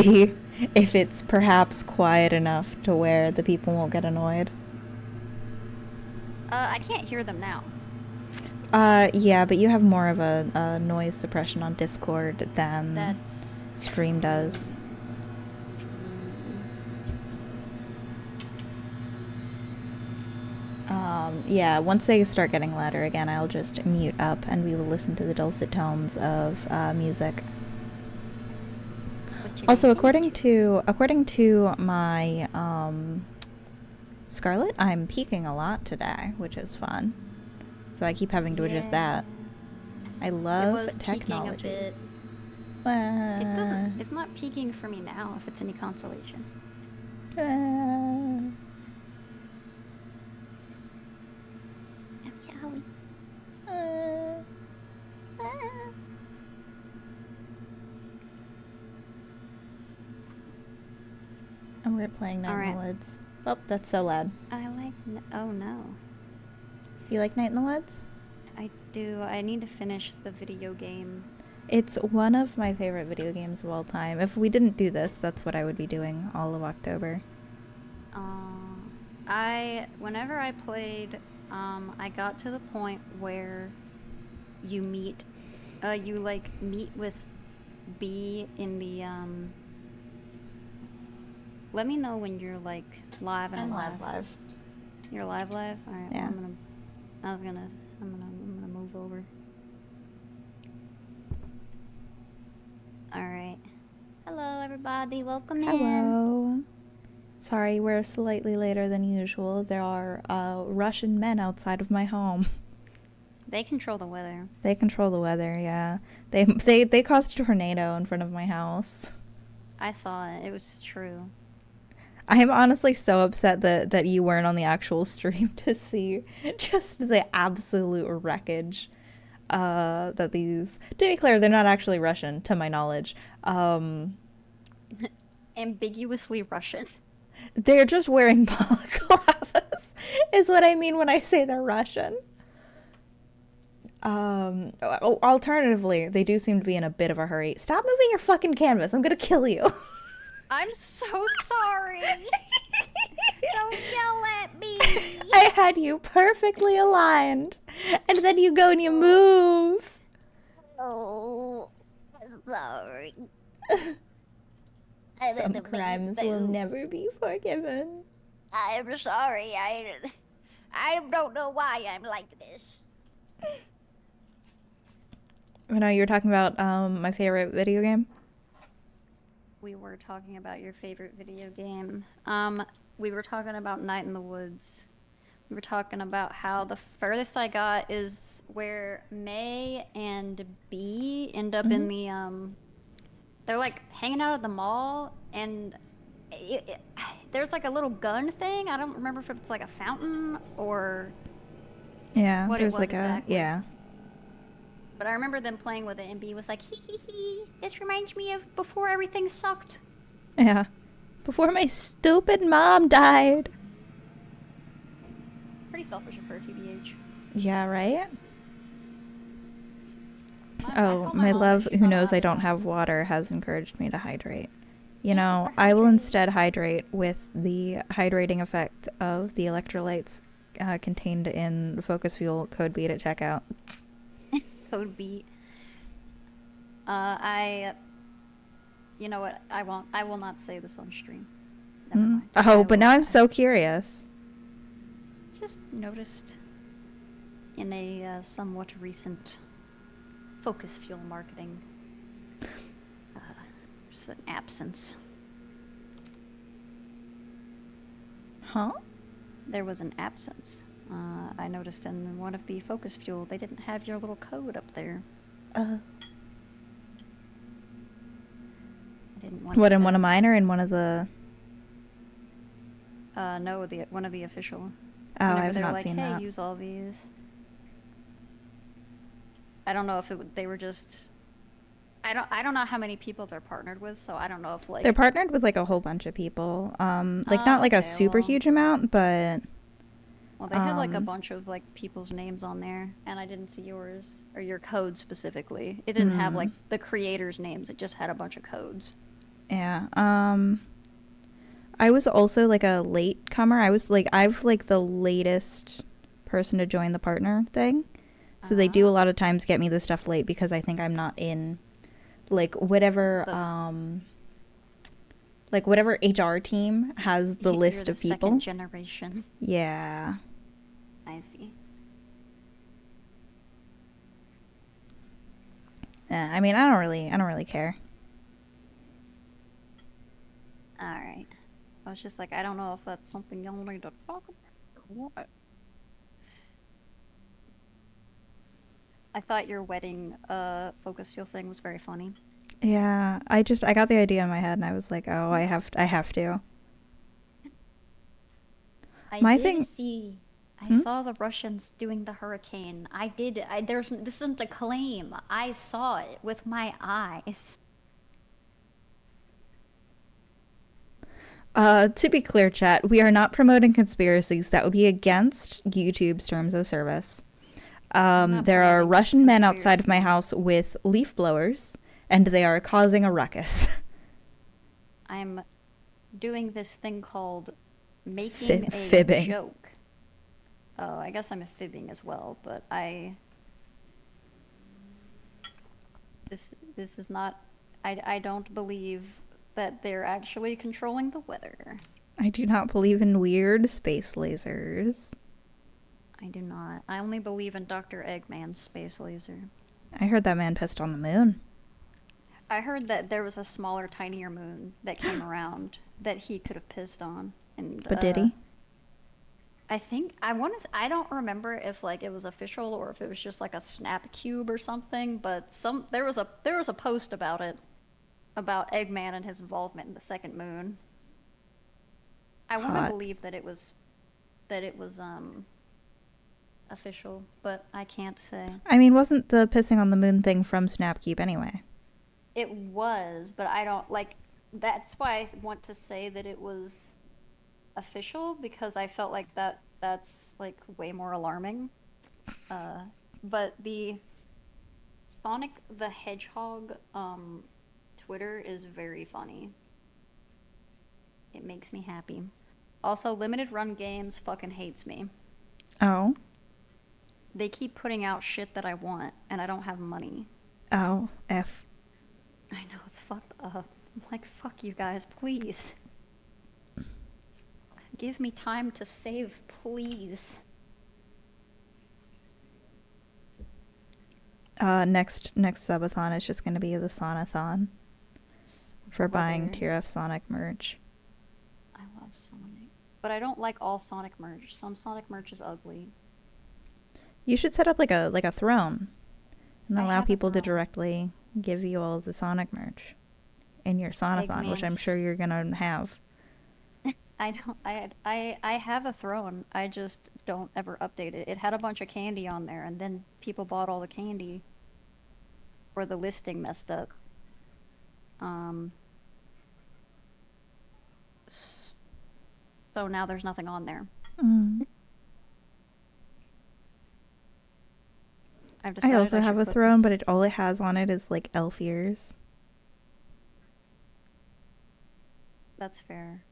see if it's perhaps quiet enough to where the people won't get annoyed. I can't hear them now. Yeah, but you have more of a noise suppression on Discord than That's Stream does. true. Yeah, once they start getting louder again, I'll just mute up and we will listen to the dulcet tones of music. Also, according to my Scarlet, I'm peaking a lot today, which is fun. So I keep having to adjust that. I It love was peaking a bit. technologies. It's not peaking for me now, if it's any consolation. I'm sorry. And we're playing Night in the Woods. Oh, that's so loud. I like... Oh, no. You like Night in the Woods? I do. I need to finish the video game. It's one of my favorite video games of all time. If we didn't do this, that's what I would be doing all of October. Whenever I played, I got to the point where you meet with B in the, let me know when you're, like, live and alive. I'm live. You're live? Alright, yeah. Well, I'm gonna move over. Alright. Hello, everybody. Welcome in. Hello. Sorry, we're slightly later than usual. There are Russian men outside of my home. They control the weather. They control the weather, yeah. They caused a tornado in front of my house. I saw it. It was true. I am honestly so upset that you weren't on the actual stream to see just the absolute wreckage that these... To be clear, they're not actually Russian, to my knowledge. Ambiguously Russian. They're just wearing balaclavas, is what I mean when I say they're Russian. Alternatively, they do seem to be in a bit of a hurry. Stop moving your fucking canvas. I'm gonna kill you. I'm so sorry. Don't yell at me. I had you perfectly aligned, and then you go and you move. Oh, I'm sorry. Some crimes will never be forgiven. I'm sorry. I don't know why I'm like this. No, you were talking about my favorite video game? We were talking about your favorite video game. We were talking about Night in the Woods. We were talking about how the furthest I got is where May and B end up in the, they're like hanging out at the mall, and there's like a little gun thing. I don't remember if it's like a fountain or yeah, what there's it was like exactly. yeah. But I remember them playing with it, and B was like, hee hee hee, this reminds me of before everything sucked. Yeah. Before my stupid mom died. Pretty selfish of her, TBH. Yeah, right? My love, who knows I don't have water, has encouraged me to hydrate. You know, I will instead hydrate with the hydrating effect of the electrolytes contained in the Focus Fuel code beat at checkout. Code beat. You know what? I will not say this on stream. Never mind. Oh, but now I'm so curious. Just noticed in a somewhat recent Focus Fuel marketing, just an absence. Huh? There was an absence. I noticed in one of the Focus Fuel, they didn't have your little code up there. I didn't want What, in one of mine or in one of the... No, one of the official. Oh, Whenever I've they were not like, seen hey, that. use all these. I don't know if they were just... I don't know how many people they're partnered with, so I don't know if, like... They're partnered with, like, a whole bunch of people. Not, like, a super huge amount, but... Well, they had, like, a bunch of, like, people's names on there, and I didn't see yours, or your code specifically. It didn't have, like, the creators' names. It just had a bunch of codes. Yeah. I was also like a late comer. I've like the latest person to join the partner thing. So they do a Ah, lot of times get me the stuff late because I think I'm not in like whatever the whatever HR team has the you're list the of second people. generation. Yeah. I see. Yeah, I mean, I don't really care. All right. I was just like, I don't know if that's something y'all need to talk about or what. I thought your wedding focus field thing was very funny. Yeah, I got the idea in my head and I was like, "Oh, I have to." I My did thing, see. I hmm? saw the Russians doing the hurricane. I did. This isn't a claim. I saw it with my eyes. To be clear, chat, we are not promoting conspiracies that would be against YouTube's terms of service. I'm not There are promoting Russian men outside of my conspiracies. house with leaf blowers, and they are causing a ruckus. I'm doing this thing called making a Fibbing. joke. Oh, I guess I'm fibbing as well, but this is not. I don't believe that they're actually controlling the weather. I do not believe in weird space lasers. I do not. I only believe in Dr. Eggman's space laser. I heard that man pissed on the moon. I heard that there was a smaller, tinier moon that came around that he could have pissed on, and But did he? I think I want to. I don't remember if like it was official or if it was just like a snap cube or something. But there was a post about it about Eggman and his involvement in the second moon. I want to Hot. believe that it was official, but I can't say. I mean, wasn't the pissing on the moon thing from Snapkeep anyway? It was, but I don't like. That's why I want to say that it was official because I felt like that's like way more alarming. Uh, but the Sonic the Hedgehog Twitter is very funny. It makes me happy. Also, limited run games fucking hates me. Oh. They keep putting out shit that I want and I don't have money. Oh. F. I know it's fucked up. I'm like, fuck you guys, please. Give me time to save, please. Next subathon is just gonna be the Sonathon for buying Whether Tier F Sonic merch. I love Sonic, but I don't like all Sonic merch. Some Sonic merch is ugly. You should set up like a throne and I allow have a people to throne. directly give you all of the Sonic merch in your Sonathon, which I'm sure Eggman's. you're gonna have. I don't. I have a throne. I just don't ever update it. It had a bunch of candy on there, and then people bought all the candy, or the listing messed up. Um. So now there's nothing on there. Mm. I've I decided also I have should a put throne, this. but all it has on it is like elf ears. That's fair.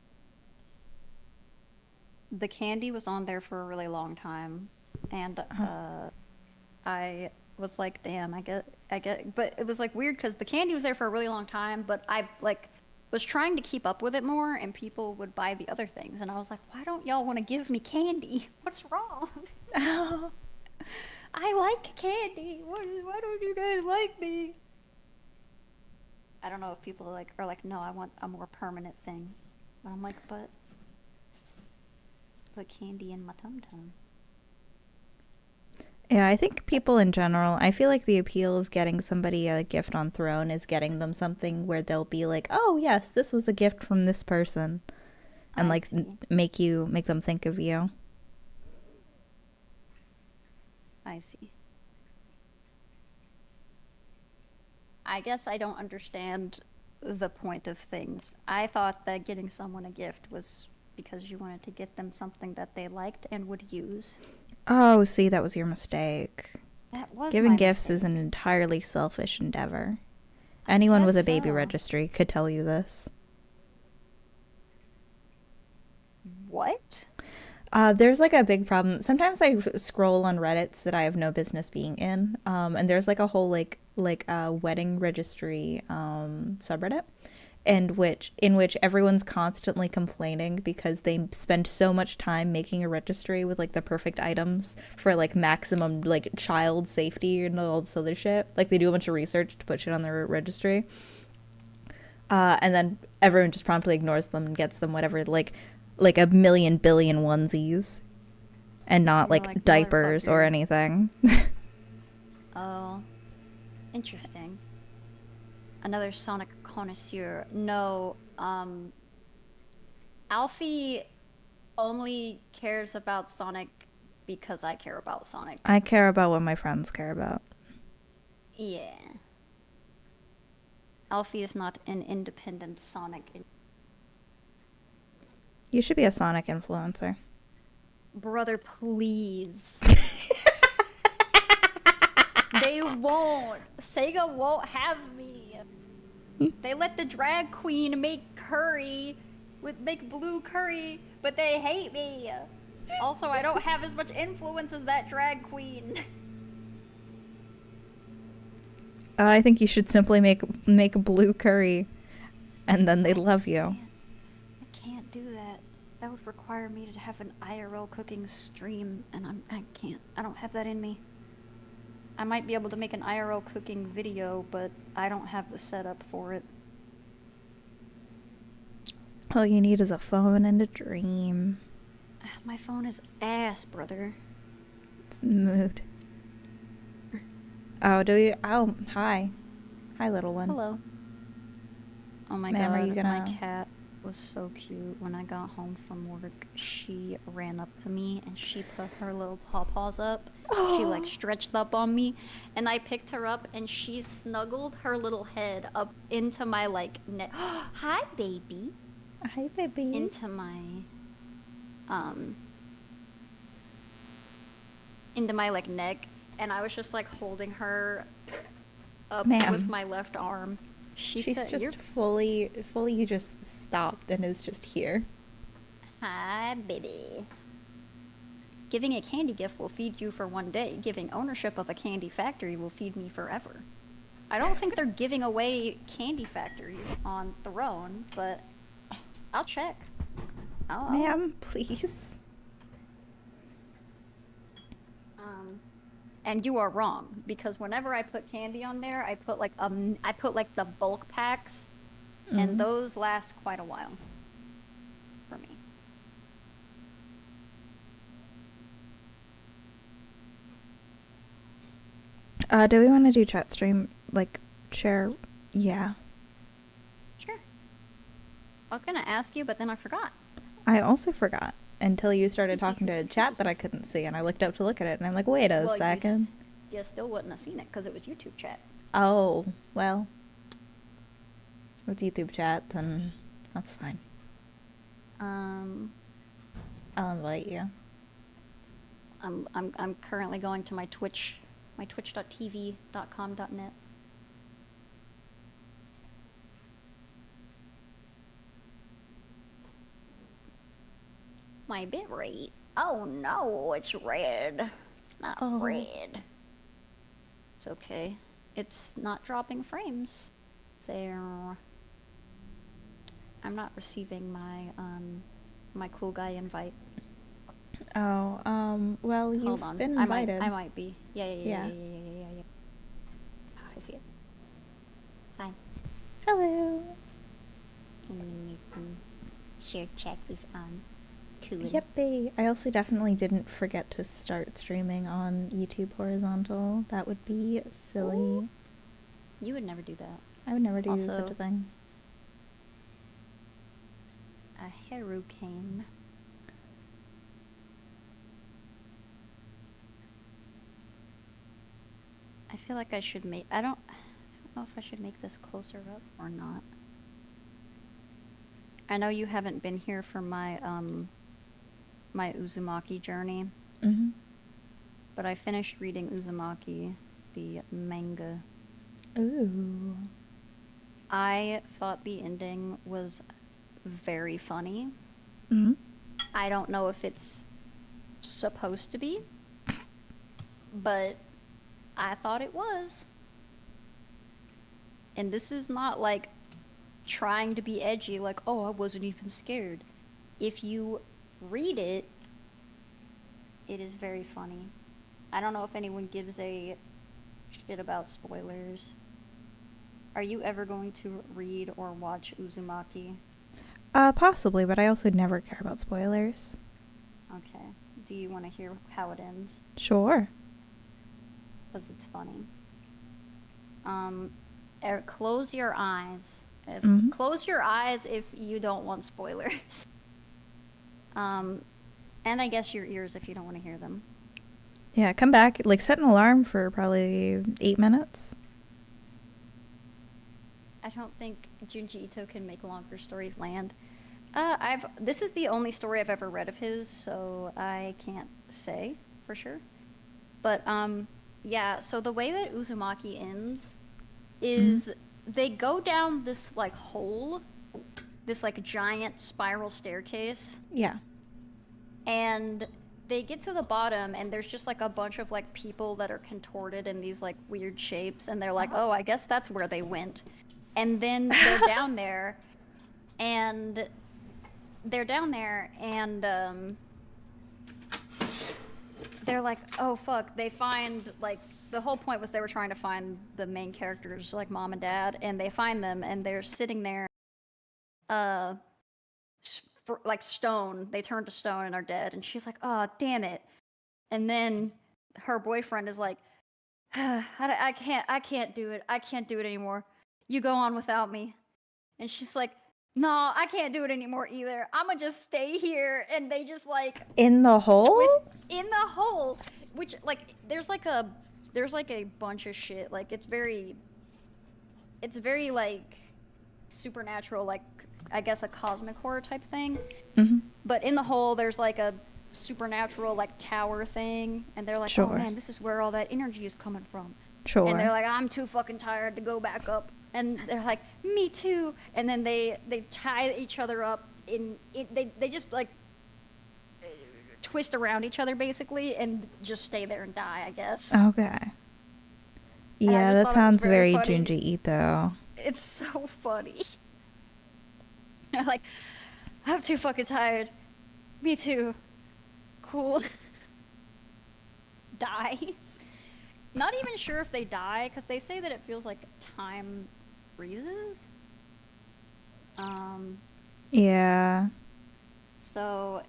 The candy was on there for a really long time, and Uh, I was like, damn, but it was like weird because the candy was there for a really long time, but I like was trying to keep up with it more, and people would buy the other things, and I was like, why don't y'all want to give me candy? What's wrong? oh. I like candy. Why don't you guys like me? I don't know if people are like, no, I want a more permanent thing. But I'm like, but put candy in my tum tum. Yeah, I think people in general, I feel like the appeal of getting somebody a gift on Throne is getting them something where they'll be like, "Oh, yes, this was a gift from this person." And I like see. make them think of you. I see. I guess I don't understand the point of things. I thought that getting someone a gift was because you wanted to get them something that they liked and would use. Oh, see, that was your mistake. That was Giving my gifts is an mistake. entirely selfish endeavor. I Anyone guess with a baby so. registry could tell you this. What? There's like a big problem. Sometimes I scroll on Reddits that I have no business being in, and there's like a whole wedding registry subreddit, and which everyone's constantly complaining because they spend so much time making a registry with like the perfect items for like maximum like child safety and all this other shit. Like they do a bunch of research to put shit on their registry, and then everyone just promptly ignores them and gets them whatever like a million billion onesies and not And you're like like, diapers or motherfucker. anything. Oh, interesting. Another Sonic connoisseur. No, Alfie only cares about Sonic because I care about Sonic. I care about what my friends care about. Yeah. Alfie is not an independent Sonic. You should be a Sonic influencer. Brother, please. They won't. Sega won't have me. They let the drag queen make blue curry, but they hate me. Also, I don't have as much influence as that drag queen. I think you should simply make blue curry, and then they'd love you. I can't do that. That would require me to have an IRL cooking stream, and I can't. I don't have that in me. I might be able to make an IRL cooking video, but I don't have the setup for it. All you need is a phone and a dream. My phone is ass, brother. It's the mood. Oh, do you? Oh, hi. Hi, little one. Hello. Oh my Ma'am, are god, you my gonna... cat was so cute. When I got home from work, she ran up to me and she put her little paws up. She like stretched up on me, and I picked her up and she snuggled her little head up into my like neck. Hi, baby. Hi, baby. Into my um into my like neck, and I was just like holding her up Ma'am. with my left arm. She's said, just "You're fully just stopped and is just here. hi, baby." Giving a candy gift will feed you for one day. Giving ownership of a candy factory will feed me forever. I don't think they're giving away candy factories on Throne, but I'll check. Ma'am, please. And you are wrong, because whenever I put candy on there, I put like the bulk packs, and those last quite a while for me. Do we want to do chat stream like share? Yeah. Sure. I was gonna ask you, but then I forgot. I also forgot until you started talking to a chat that I couldn't see, and I looked up to look at it, and I'm like, wait a Well, second. you still wouldn't have seen it because it was YouTube chat. Oh, well. It's YouTube chat, and that's fine. I'll invite you. I'm currently going to my Twitch, my twitch.tv.com.net. My bitrate. Oh no, it's red. It's not red. It's okay. It's not dropping frames. So I'm not receiving my my cool guy invite. Oh, well, Hold you've on. been invited. I might be. Yeah. Yeah. Oh, I see it. Hi. Hello. Share chat is on. Cool. Yippee. I also definitely didn't forget to start streaming on YouTube horizontal. That would be silly. Ooh. You would never do that. I would never do Also, such a thing. A hurricane. I feel like I should make. I don't know if I should make this closer up or not. I know you haven't been here for my my Uzumaki journey, but I finished reading Uzumaki, the manga. Ooh. I thought the ending was very funny. Hmm. I don't know if it's supposed to be, but I thought it was. And this is not like trying to be edgy, like, oh, I wasn't even scared. If you read it, it is very funny. I don't know if anyone gives a shit about spoilers. Are you ever going to read or watch Uzumaki? Possibly, but I also never care about spoilers. Okay. Do you want to hear how it ends? Sure. Because it's funny. Um, close your eyes. If Hmm. close your eyes if you don't want spoilers. Um, and I guess your ears if you don't want to hear them. Yeah, come back. Like, set an alarm for probably 8 minutes. I don't think Junji Ito can make longer stories land. This is the only story I've ever read of his, so I can't say for sure. But yeah. So the way that Uzumaki ends Hmm. is they go down this like hole, this like giant spiral staircase, Yeah. and they get to the bottom and there's just like a bunch of like people that are contorted in these like weird shapes and they're like, "Oh, I guess that's where they went." And then and they're down there and they're like, "Oh fuck." They find like the whole point was they were trying to find the main characters like mom and dad and they find them and they're sitting there uh like stone. They turn to stone and are dead and she's like, "Oh, damn it." And then her boyfriend is like, I can't do it. I can't do it anymore. You go on without me." And she's like, "No, I can't do it anymore either. I'ma just stay here." And they just like In the hole? twist in the hole, which like there's like a bunch of shit. Like it's very like supernatural, like I guess a cosmic horror type thing. Hmm. But in the hole, there's like a supernatural like tower thing, and they're like, "Oh Sure. man, this is where all that energy is coming from." And they're Sure. like, "I'm too fucking tired to go back up." And they're like, "Me too." And then they tie each other up they just like twist around each other basically and just stay there and die, I guess. Okay. And I Yeah, just that thought that was sounds very very funny. Junji Ito. It's so funny. Like, "I'm too fucking tired. Me too. Cool." Dies. Not even sure if they die because they say that it feels like time freezes. Um, Yeah. so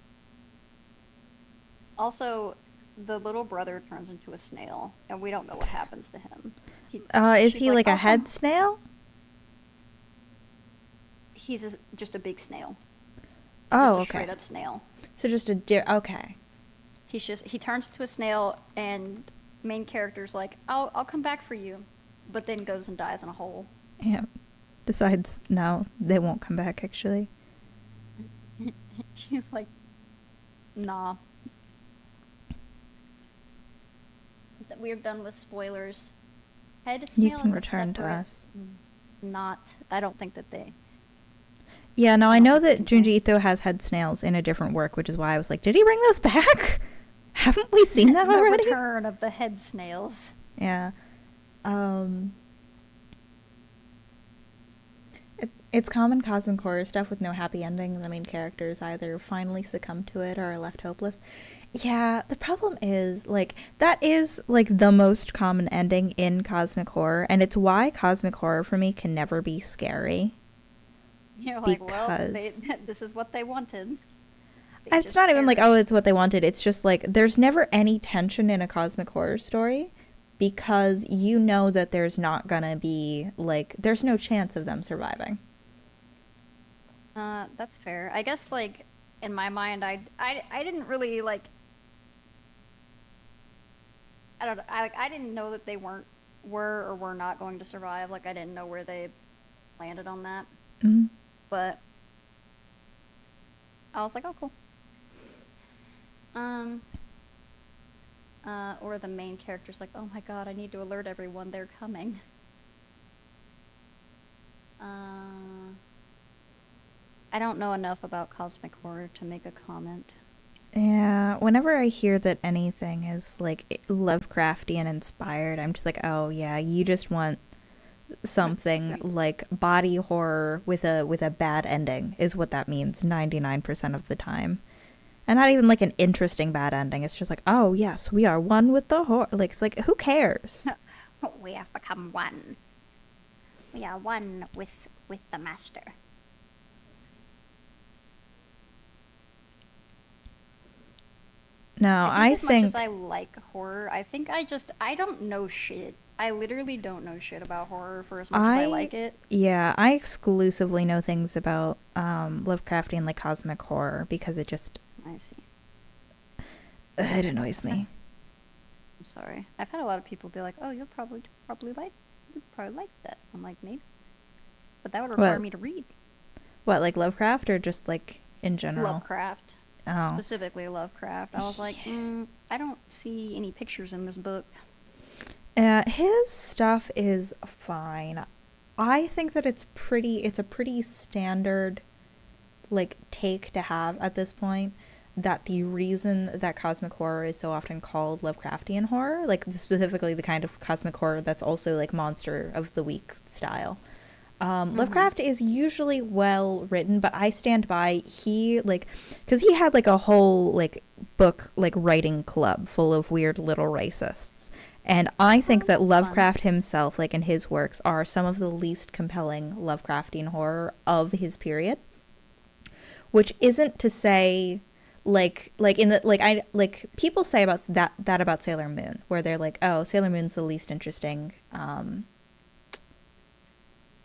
also the little brother turns into a snail, and we don't know what happens to him. Is She's he like, like a "I'll head come." snail? Just a big snail, just Oh, a okay. straight up snail. So just a deer. Okay. He turns into a snail, and main character's like, I'll come back for you," but then goes and dies in a hole. Yeah. Decides no, they won't come back actually. She's like, "Nah." We're done with spoilers. Head You snail can is a return to separate. us. Not. I don't think that they. Yeah, no, I I don't know think they that can Junji hear. Ito has head snails in a different work, which is why I was like, did he bring those back? Haven't we seen that The already? return of the head snails. Yeah. It's common cosmic horror stuff with no happy ending. The main characters either finally succumb to it or are left hopeless. Yeah, the problem is, like, that is, like, the most common ending in cosmic horror, and it's why cosmic horror for me can never be scary. You're like, well, they. Because This is what they wanted. They it's just not even like, oh, perished. it's what they wanted. It's just like, there's never any tension in a cosmic horror story because you know that there's not gonna be, like, there's no chance of them surviving. That's fair. I guess like in my mind, I didn't really like. I don't. I didn't know that they were or were not going to survive. Like I didn't know where they landed on that. Mm. But I was like, oh cool. Um. Or the main character's like, "Oh my god, I need to alert everyone they're coming." Uh, I don't know enough about cosmic horror to make a comment. Yeah, whenever I hear that anything is like Lovecraftian inspired, I'm just like, oh yeah, you just want something Sweet. like body horror with a bad ending is what that means 99% of the time. And not even like an interesting bad ending. It's just like, oh yes, we are one with the horror. Like it's like who cares? We have become one. We are one with the master. No, I think I as much as think I like horror, I don't know shit. I literally don't know shit about horror for as much as I I like it. yeah, I exclusively know things about Lovecraftian like cosmic horror because it just I see. it annoys me. I'm sorry. I've had a lot of people be like, "Oh, you'll probably like that." I'm like, maybe, but that would require What me to read like Lovecraft or just like in general? Lovecraft, Oh. specifically Lovecraft. I was like, I don't see any pictures in this book. His stuff is fine. I think that it's a pretty standard like take to have at this point that the reason that cosmic horror is so often called Lovecraftian horror, like specifically the kind of cosmic horror that's also like monster of the week style. Mm-hmm. Lovecraft is usually well written, but I stand by he like because he had like a whole like book like writing club full of weird little racists. And I think Oh, that that's fun. Lovecraft himself, like in his works, are some of the least compelling Lovecraftian horror of his period. Which isn't to say like in the like I like people say about that about Sailor Moon, where they're like, oh, Sailor Moon's the least interesting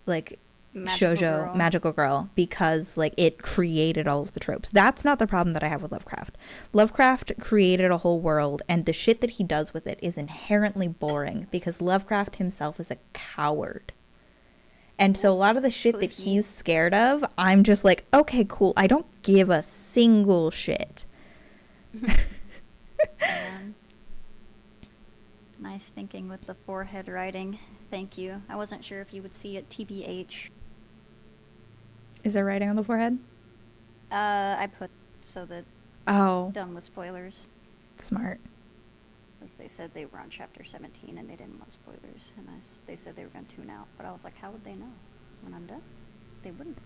like Magical shoujo girl. magical girl because like it created all of the tropes. That's not the problem that I have with Lovecraft. Lovecraft created a whole world and the shit that he does with it is inherently boring because Lovecraft himself is a coward. And so a lot of the shit that Pussy. he's scared of, I'm just like, okay, cool. I don't give a single shit. Man, nice thinking with the forehead writing. Thank you. I wasn't sure if you would see it, TBH. Is there writing on the forehead? I put so that Oh, done with spoilers, smart. because they said they were on chapter 17 and they didn't want spoilers, and they said they were going to tune out. But I was like, how would they know when I'm done? They wouldn't.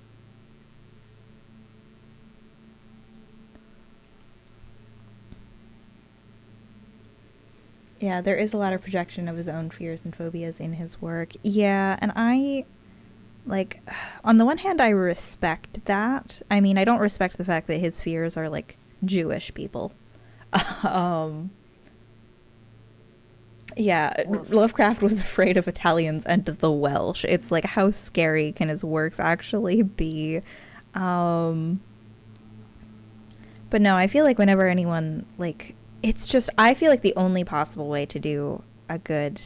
Yeah, there is a lot of Yes. projection of his own fears and phobias in his work. Yeah, and I like on the one hand I respect that. I mean, I don't respect the fact that his fears are like Jewish people. um yeah, Woof. Lovecraft was afraid of Italians and the Welsh. It's like how scary can his works actually be? Um but no, I feel like whenever anyone like it's just I feel like the only possible way to do a good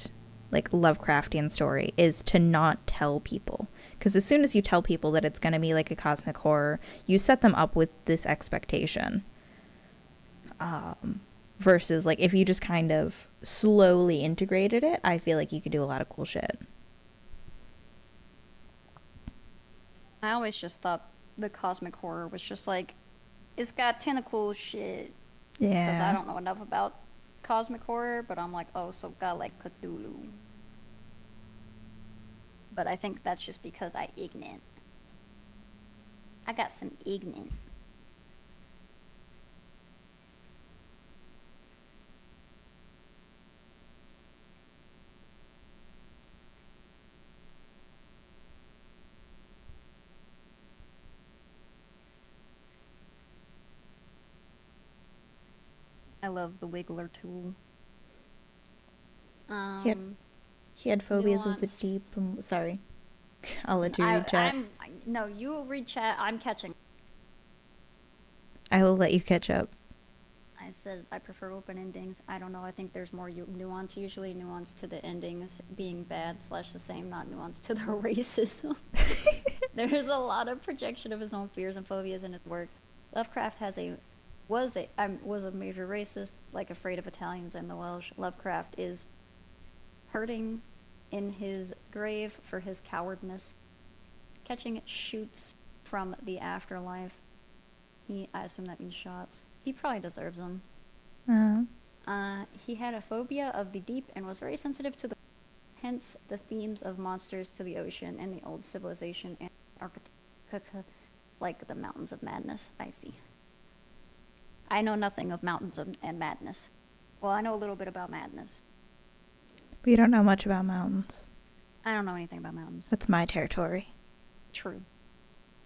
like Lovecraftian story is to not tell people. Because as soon as you tell people that it's going to be like a cosmic horror, you set them up with this expectation. Versus like if you just kind of slowly integrated it, I feel like you could do a lot of cool shit. I always just thought the cosmic horror was just like, it's got tentacle shit. Because I Yeah. don't know enough about cosmic horror, but I'm like, oh, so got like Cthulhu. But I think that's just because I ignorant. I got some ignorant. I love the Wiggler tool. He had Um, he had phobias of the nuance. deep. Sorry. I'll let you read chat. No, you read chat. I'm catching. I will let you catch up. I said I prefer open endings. I don't know. I think there's more nuance, usually nuance to the endings being bad slash the same, not nuance to the racism. There's a lot of projection of his own fears and phobias in his work. Lovecraft was a major racist, like afraid of Italians and the Welsh. Lovecraft is hurting in his grave for his catching shoots from the afterlife. I assume that means shots. He probably deserves them. Uh, He had a phobia of the deep and was very sensitive to the, hence the themes of monsters to the ocean and the old civilization and architecture, like the Mountains of Madness. I see. I know nothing of and Madness. Well, I know a little bit about Madness. we don't know much about mountains. I don't know anything about mountains. That's my territory. True.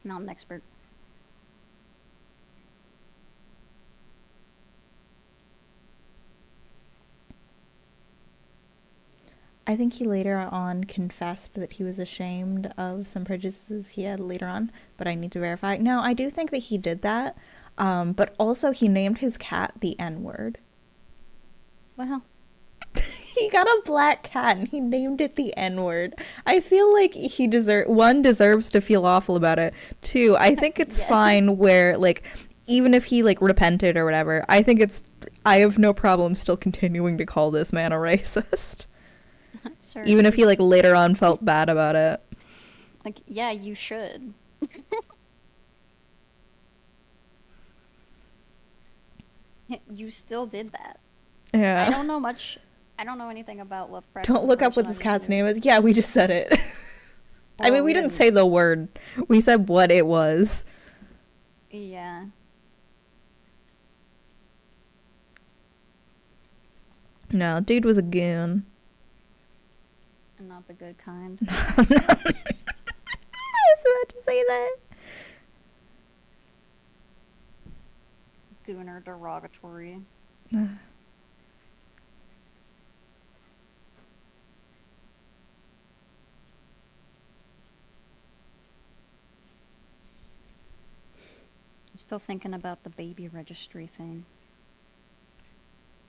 Mountain expert. I think he later on confessed that he was ashamed of some prejudices he had later on, but I need to verify. No, I do think that he did that. But also he named his cat the N-word. Well, He got a black cat and he named it the N-word. I feel like he deserves to feel awful about it. Two, I think it's Yeah. fine where, like, even if he, like, repented or whatever, I have no problem still continuing to call this man a racist. sir. Even if he, like, later on felt bad about it. Like, yeah, you should. You still did that. Yeah. I don't know much. I don't know anything about Lovecraft. Don't look up what this cat's name is. Yeah, we just said it. I mean, we didn't say the word. We said what it was. Yeah. No, dude was a goon. And not the good kind. I was about to say that. Gooner derogatory. I'm still thinking about the baby registry thing.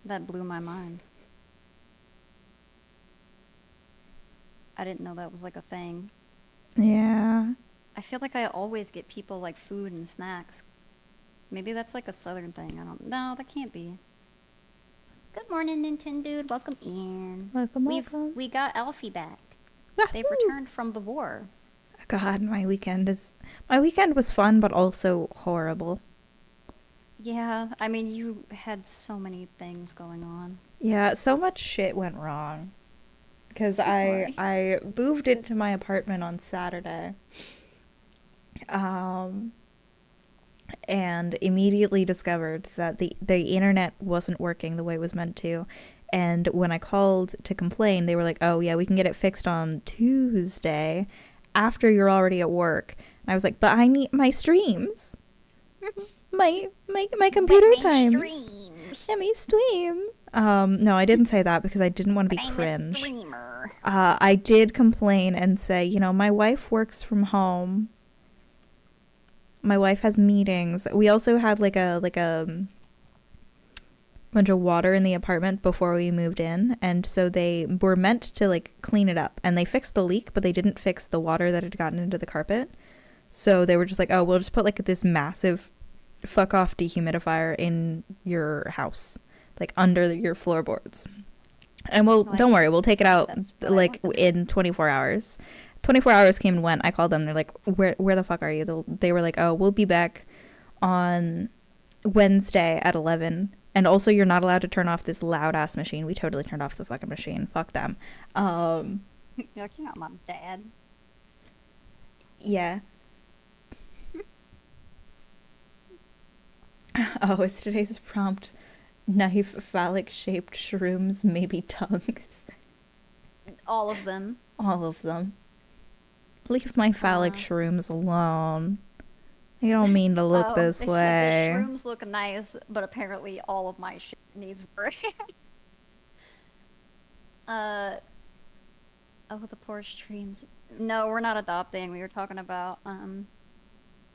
That blew my mind. I didn't know that was like a thing. Yeah. I feel like I always get people like food and snacks. Maybe that's like a southern thing. I don't. No, that can't be. Good morning, Nintendo. Welcome in. Welcome. We got Alfie back. They've Wahoo! returned from the war. God, my weekend was fun, but also horrible. Yeah, I mean, you had so many things going on. Yeah, so much shit went wrong. Because Sorry. I moved into my apartment on Saturday. And immediately discovered that the internet wasn't working the way it was meant to. And when I called to complain, they were like, "Oh yeah, we can get it fixed on Tuesday after you're already at work." And I was like, "But I need my streams. My computer times. Let me stream." No, I didn't say that because I didn't want to be cringe. I did complain and say, my wife works from home. My wife has meetings. We also had like a bunch of water in the apartment before we moved in, and so they were meant to like clean it up, and they fixed the leak, but they didn't fix the water that had gotten into the carpet. So they were just like, "Oh, we'll just put like this massive fuck off dehumidifier in your house, like under your floorboards." And don't worry, we'll take it out like in 24 hours. 24 hours came and went. I called them. They're like, where the fuck are you? They were like, "Oh, we'll be back on Wednesday at 11. And also, you're not allowed to turn off this loud ass machine." We totally turned off the fucking machine. Fuck them. You're like, you're not my dad. Yeah. Oh, is today's prompt knife phallic shaped shrooms, maybe tongues? All of them. All of them. Leave my phallic shrooms alone. I don't mean to look this they way. said the shrooms look nice, but apparently all of my shit needs work. Oh, the poor streams. No, we're not adopting. We were talking about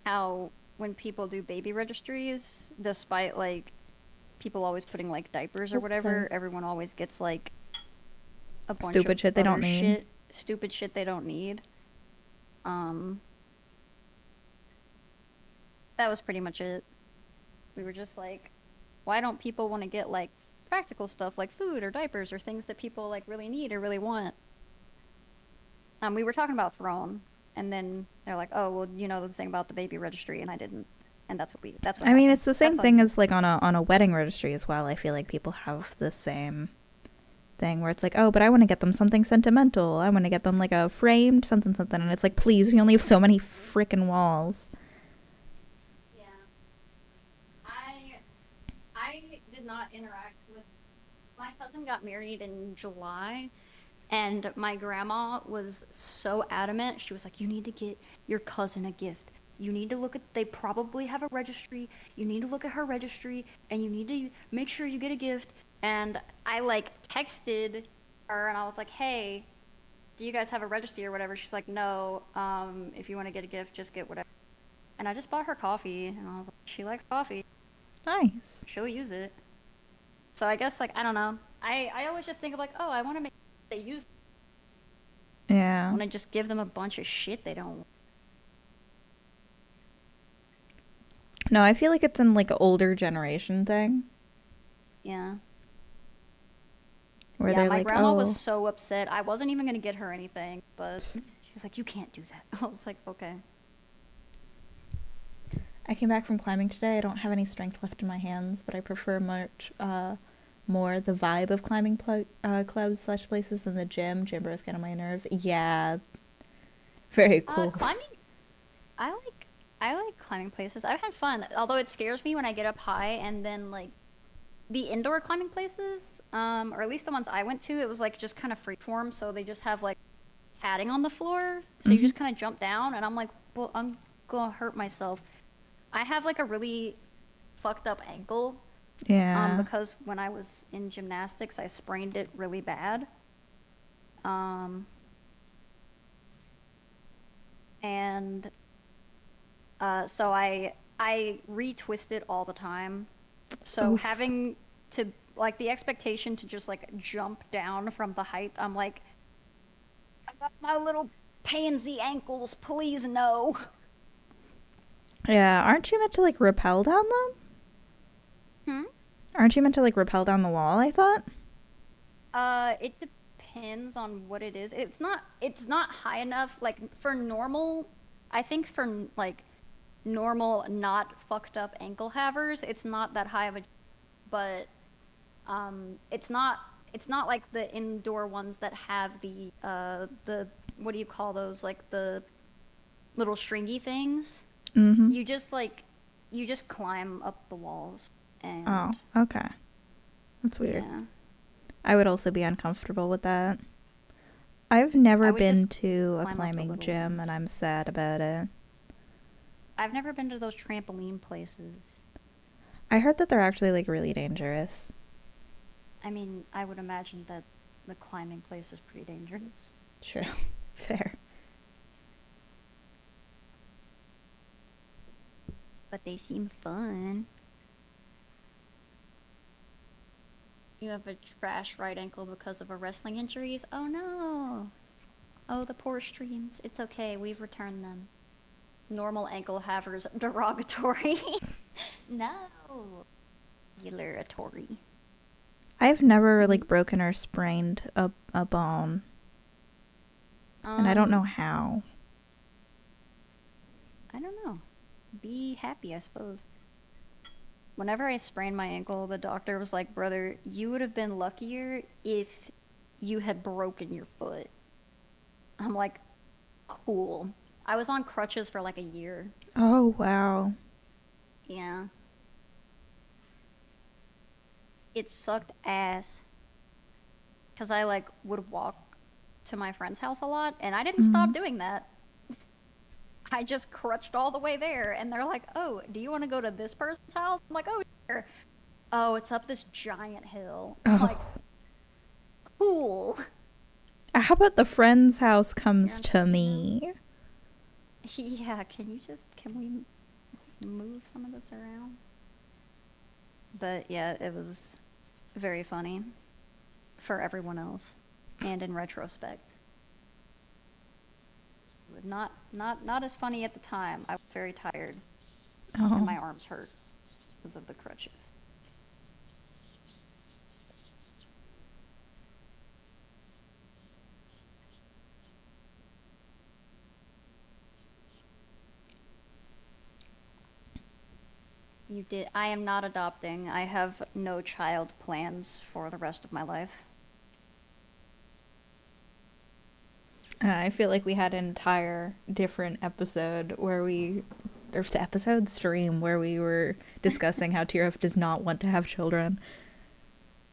how when people do baby registries, despite like people always putting like diapers or whatever, sorry. everyone always gets like a bunch Stupid of shit they don't other need. Stupid shit they don't need. That was pretty much it. We were just like, why don't people want to get like practical stuff like food or diapers or things that people like really need or really want? We were talking about Throne, And then they're like, oh, well, you know the thing about the baby registry, and I didn't. And that's what I mean, happened. it's the same That's all thing you as like on a wedding registry as well. I feel like people have the same thing where it's like, oh, but I want to get them something sentimental. I want to get them like a framed something something, and it's like, please, we only have so many freaking walls. Yeah. I I did not interact with my cousin got married in July, and my grandma was so adamant. She was like, "You need to get your cousin a gift. You need to look at they probably have a registry. You need to look at her registry and you need to make sure you get a gift." And I like texted her and I was like, "Hey, do you guys have a registry or whatever?" She's like, "No. If you want to get a gift, just get whatever." And I just bought her coffee and I was like, "She likes coffee. Nice. She'll use it." So I guess like I don't know. I always just think of like, "Oh, I want to make they use I Yeah. want to just give them a bunch of shit they don't." No, I feel like it's in like an older generation thing Yeah. where Yeah, they're my like, grandma was oh, so upset. I wasn't even going to get her anything, but she was like, "You can't do that." I was like, "Okay." I came back from climbing today. I don't have any strength left in my hands, but I prefer much more the vibe of climbing clubs slash places than the gym. Gym bros get on my nerves. Yeah, very cool. Climbing, I like I like climbing places. I've had fun, although it scares me when I get up high and then like the indoor climbing places, or at least the ones I went to, it was like just kind of free form, so they just have like padding on the floor, so you Hmm. just kind of jump down and I'm like, "Well, I'm gonna hurt myself." I have like a really fucked up ankle, Yeah. because when I was in gymnastics, I sprained it really bad. Um, and so I retwist it all the time. So Oof. having to like the expectation to just like jump down from the height, I'm like, "I got my little pansy ankles, please no." Yeah, aren't you meant to like rappel down them? Hmm? Aren't you meant to like rappel down the wall? I thought. It depends on what it is. It's not high enough like for normal. I think for like normal not fucked up ankle havers, it's not that high of a but it's not like the indoor ones that have the what do you call those, like the little stringy things. Mm-hmm. You just like you just climb up the walls Oh, and okay. That's weird. yeah. I would also be uncomfortable with that. I've I never would been just to a climb up the climbing little gym and ones. I'm sad about it. I've never been to those trampoline places. I heard that they're actually like really dangerous. I mean, I would imagine that the climbing place is pretty dangerous, True. Fair. but they seem fun. You have a trash right ankle because of a wrestling injuries? Oh no. Oh, the poor streams. It's okay. We've returned them. Normal ankle havers derogatory. No. Regulatory. I've never Mhm. like broken or sprained a bone, and I don't Um, know how. I don't know. Be happy, I suppose. Whenever I sprained my ankle, the doctor was like, "Brother, you would have been luckier if you had broken your foot." I'm like, "Cool." I was on crutches for like a year. Oh, wow. Yeah. It sucked ass because I like would walk to my friend's house a lot, and I didn't Mm. stop doing that. I just crutched all the way there, and they're like, "Oh, do you want to go to this person's house?" I'm like, "Oh, sure." Oh, it's up this giant hill. I'm like, Oh. "Cool." How about the friend's house You're comes on to casino? me? Yeah, can we move some of this around? But yeah, it was very funny for everyone else, and in retrospect, not as funny at the time. I was very tired, and Oh. my arms hurt because of the crutches. You did. I am not adopting. I have no child plans for the rest of my life. I feel like we had an entire different episode where there's the episode stream where we were discussing how TRF does not want to have children.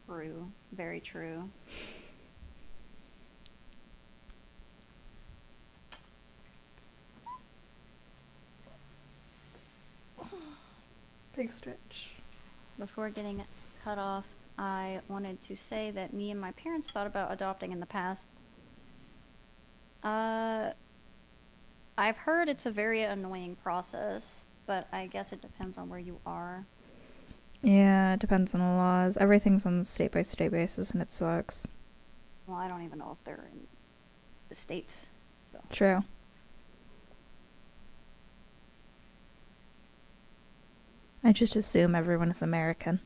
True. Very true. Big stretch. Before getting cut off, I wanted to say that me and my parents thought about adopting in the past. Uh, I've heard it's a very annoying process, but I guess it depends on where you are. Yeah, it depends on the laws. Everything's on a state by state basis and it sucks. Well, I don't even know if they're in the States, so. True. I just assume everyone is American.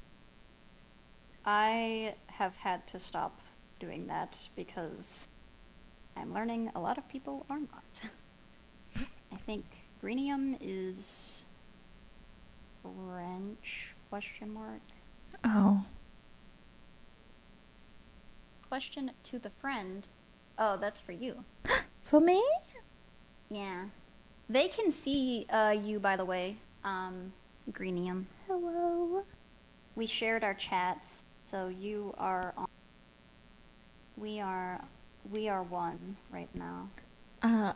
I have had to stop doing that because I'm learning a lot of people are not. I think Greenium is French, question mark. Oh. Question to the friend. Oh, that's for you. For me? Yeah. They can see you, by the way, Greenium. Hello. We shared our chats, so you are on. We are one right now.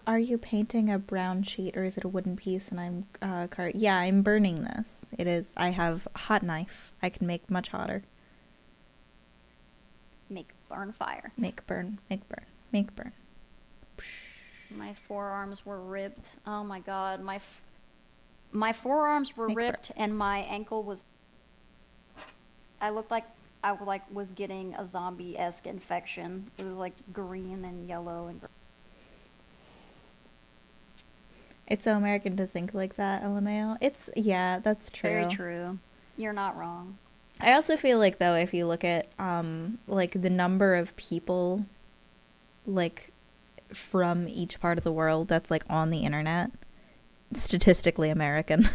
Are you painting a brown sheet or is it a wooden piece and yeah, I'm burning this. It is, I have a hot knife. I can make much hotter. Make burn fire. Make burn, make burn, make burn. My forearms were ripped. Oh my god, my forearms were Make ripped and my ankle was. I looked like I was getting a zombie-esque infection. It was like green and yellow and. It's so American to think like that, LMAO. Yeah, that's true. Very true. You're not wrong. I also feel like, though, if you look at, like, the number of people, like, from each part of the world that's, like, on the internet, statistically American.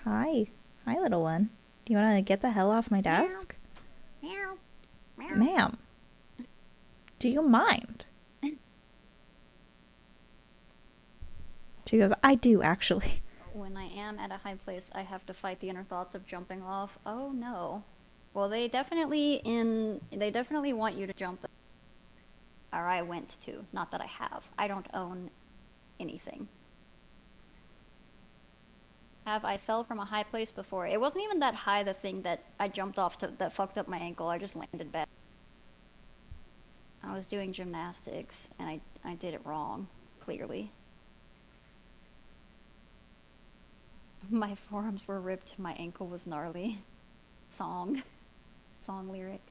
Hi. Hi, little one. Do you want to get the hell off my desk? Meow. Meow. Ma'am. Do you mind? She goes, I do, actually. When I am at a high place, I have to fight the inner thoughts of jumping off. Oh no. Well, they definitely want you to jump. Or I went to. Not that I have. I don't own anything. I fell from a high place before. It wasn't even that high, the thing that I jumped off to that fucked up my ankle. I just landed bad. I was doing gymnastics and I did it wrong, clearly. My forearms were ripped, my ankle was gnarly. Song lyric.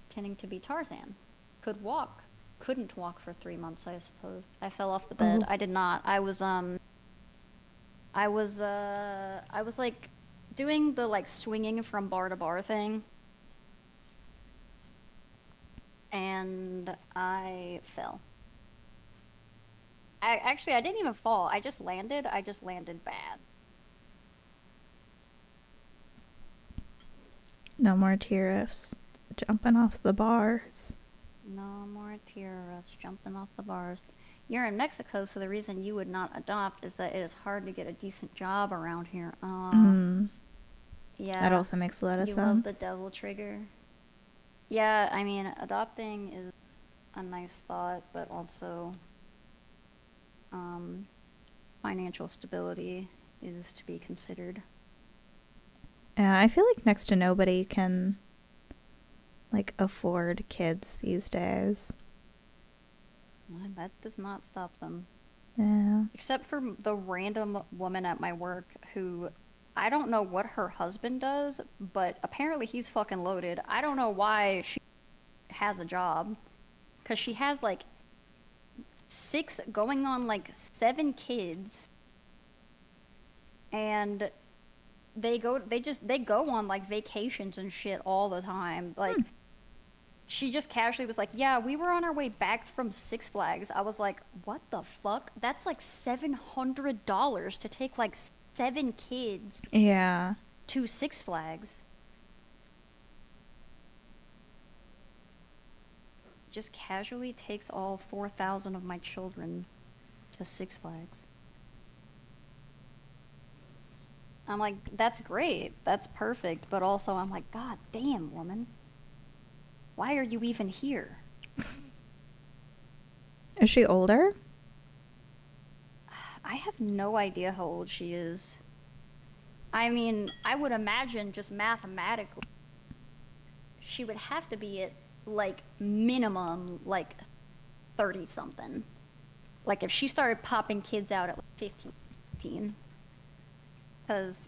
Pretending to be Tarzan. Couldn't walk for 3 months, I suppose. I fell off the bed. Oh. I did not. I was like doing the like swinging from bar to bar thing. And I fell. I didn't even fall. I just landed bad. No more tariffs. Jumping off the bars. No more terrorists jumping off the bars. You're in Mexico, so the reason you would not adopt is that it is hard to get a decent job around here. Yeah. That also makes a lot of You sense. love the devil trigger. Yeah, I mean, adopting is a nice thought, but also financial stability is to be considered. Yeah, I feel like next to nobody can, like, afford kids these days. Well, that does not stop them. Yeah. Except for the random woman at my work who, I don't know what her husband does, but apparently he's fucking loaded. I don't know why she has a job. Because she has, like, 6 going on, like, 7 kids. And they go on, like, vacations and shit all the time. Like, She just casually was like, "Yeah, we were on our way back from Six Flags." I was like, "What the fuck? That's like $700 to take like 7 kids Yeah. to Six Flags." Just casually takes all 4,000 of my children to Six Flags. I'm like, "That's great. That's perfect." But also, I'm like, "God damn, woman. Why are you even here?" Is she older? I have no idea how old she is. I mean, I would imagine just mathematically, she would have to be at like minimum like 30 something. Like if she started popping kids out at like 15, because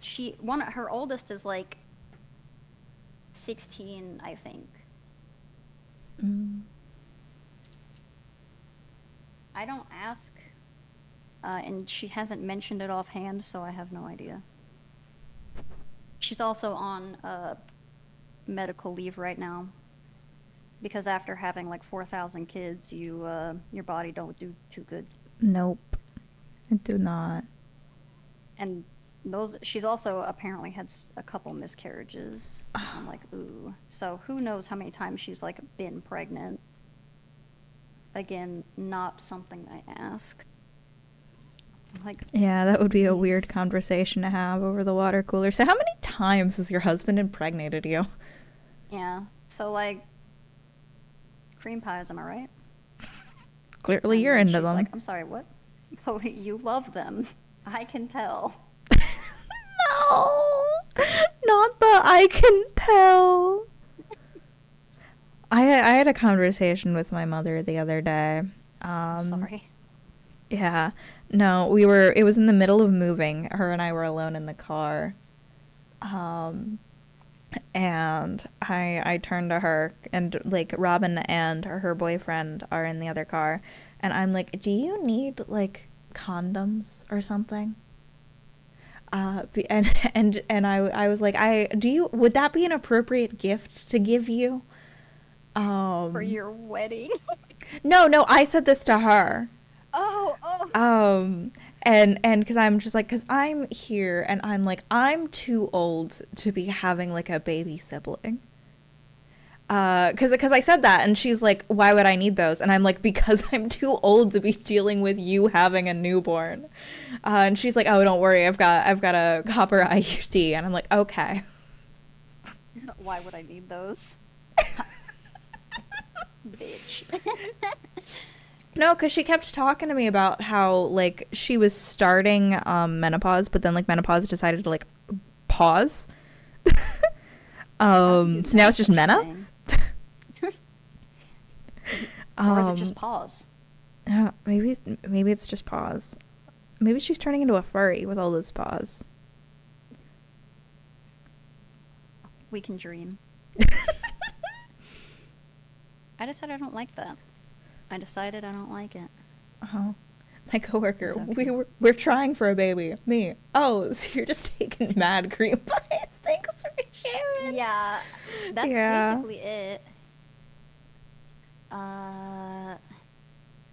her oldest is like 16, I think. Mm. I don't ask, and she hasn't mentioned it offhand, so I have no idea. She's also on medical leave right now because after having like 4,000 kids, your body don't do too good. Nope. I do not. And she's also apparently had a couple miscarriages. I'm like, ooh. So who knows how many times she's like been pregnant. Again, not something I ask. I'm like, Yeah, that would be a weird please. conversation to have over the water cooler. So, how many times has your husband impregnated you? Yeah. So like cream pies, am I right? Clearly, And you're then into she's like, them. I'm sorry, what? Oh, you love them. I can tell. No, not the I can tell. I had a conversation with my mother the other day. I'm Um, sorry. yeah, no, it was in the middle of moving. Her and I were alone in the car. Um, and I turned to her, and like Robin and her boyfriend are in the other car, and I'm like, "Do you need like condoms or something?" And I was like, "I do you would that be an appropriate gift to give you?" For Um, your wedding. no, I said this to her. Oh, oh. Um, and because I'm just like, because I'm here, and I'm like, I'm too old to be having like a baby sibling. Because I said that, and she's like, "Why would I need those?" And I'm like, "Because I'm too old to be dealing with you having a newborn." And she's like, "Oh, don't worry, I've got a copper IUD," and I'm like, "Okay." Why would I need those? Bitch. No, because she kept talking to me about how like she was starting menopause, but then like menopause decided to like pause. How do you So now know it's just such a Mena. thing? Or is it just Um, pause? maybe it's just pause. Maybe she's turning into a furry with all this pause. We can dream. I decided I don't like that. I decided I don't like it. Oh, my coworker, It's okay. we're trying for a baby. Me. Oh, so you're just taking mad cream pies. Thanks for sharing. Yeah, that's Yeah. basically it. Uh,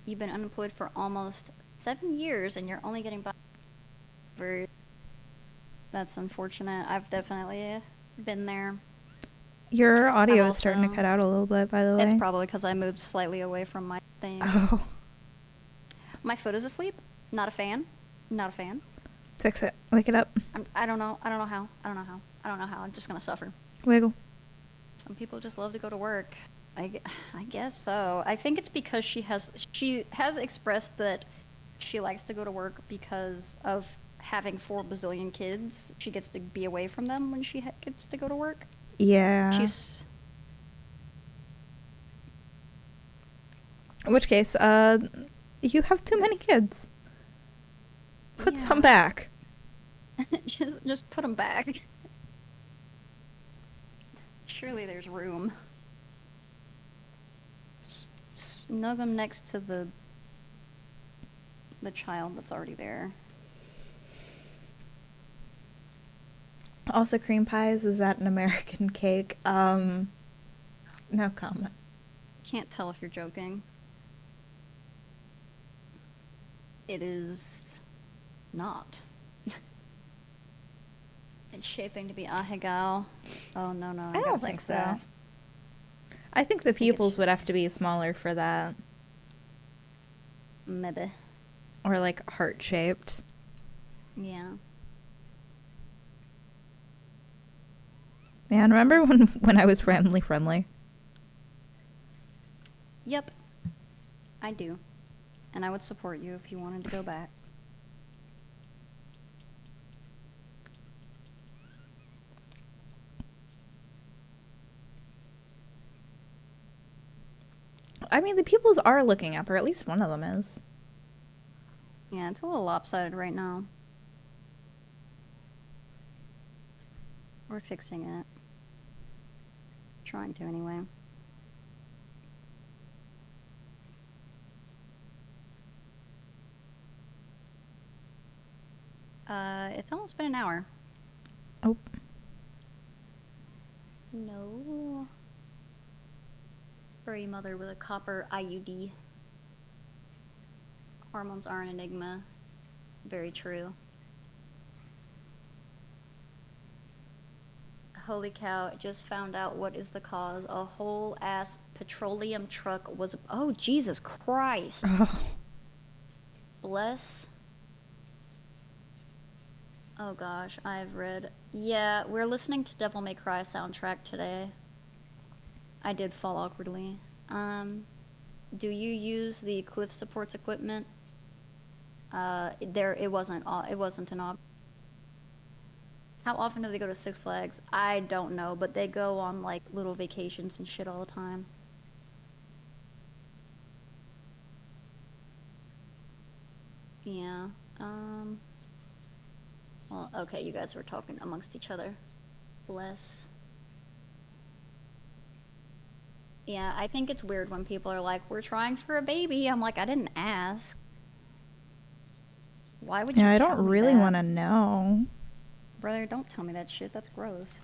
you've been unemployed for almost 7 years and you're only getting by. That's unfortunate. I've definitely been there. Your I've audio is starting to also, cut out a little bit, by the it's way. probably because I moved slightly away from my thing. Oh, My foot is asleep. Not a fan. Not a fan. fix it. Wake it up. I don't know. I don't know how. I don't know how. I don't know how. I'm just gonna suffer. Wiggle. Some people just love to go to work. I guess so. I think it's because she has expressed that she likes to go to work because of having 4 bazillion kids. She gets to be away from them when she gets to go to work. Yeah. She's In which case, you have too many kids. Put some yeah. back. Just put them back. Surely there's room. Snug them next to the child that's already there. Also, cream pies, is that an American cake? No comment. can't tell if you're joking. It is not. It's shaping to be Ahegao. Oh, no, no, I I gotta don't think fix so. that. I think the I think it's pupils would just have to be smaller for that. maybe. Or like heart shaped. Yeah. Man, remember when I was family friendly? Yep, I do. And I would support you if you wanted to go back. I mean, the pupils are looking up, or at least one of them is. Yeah, it's a little lopsided right now. We're fixing it. Trying to, anyway. It's almost been an hour. Oh. No. Furry mother with a copper IUD. Hormones are an enigma. Very true. Holy cow, I just found out what is the cause. A whole ass petroleum truck was. Oh, Jesus Christ. Oh. Bless. Oh gosh, I've read. Yeah, we're listening to Devil May Cry soundtrack today. I did fall awkwardly. Do you use the cliff supports equipment? It wasn't an option. How often do they go to Six Flags? I don't know, but they go on like little vacations and shit all the time. Yeah. Well, okay, you guys were talking amongst each other. Bless. Yeah, I think it's weird when people are like, "We're trying for a baby." I'm like, I didn't ask. Why would Yeah, you I tell don't me really that? want to know. Brother, don't tell me that shit. That's gross.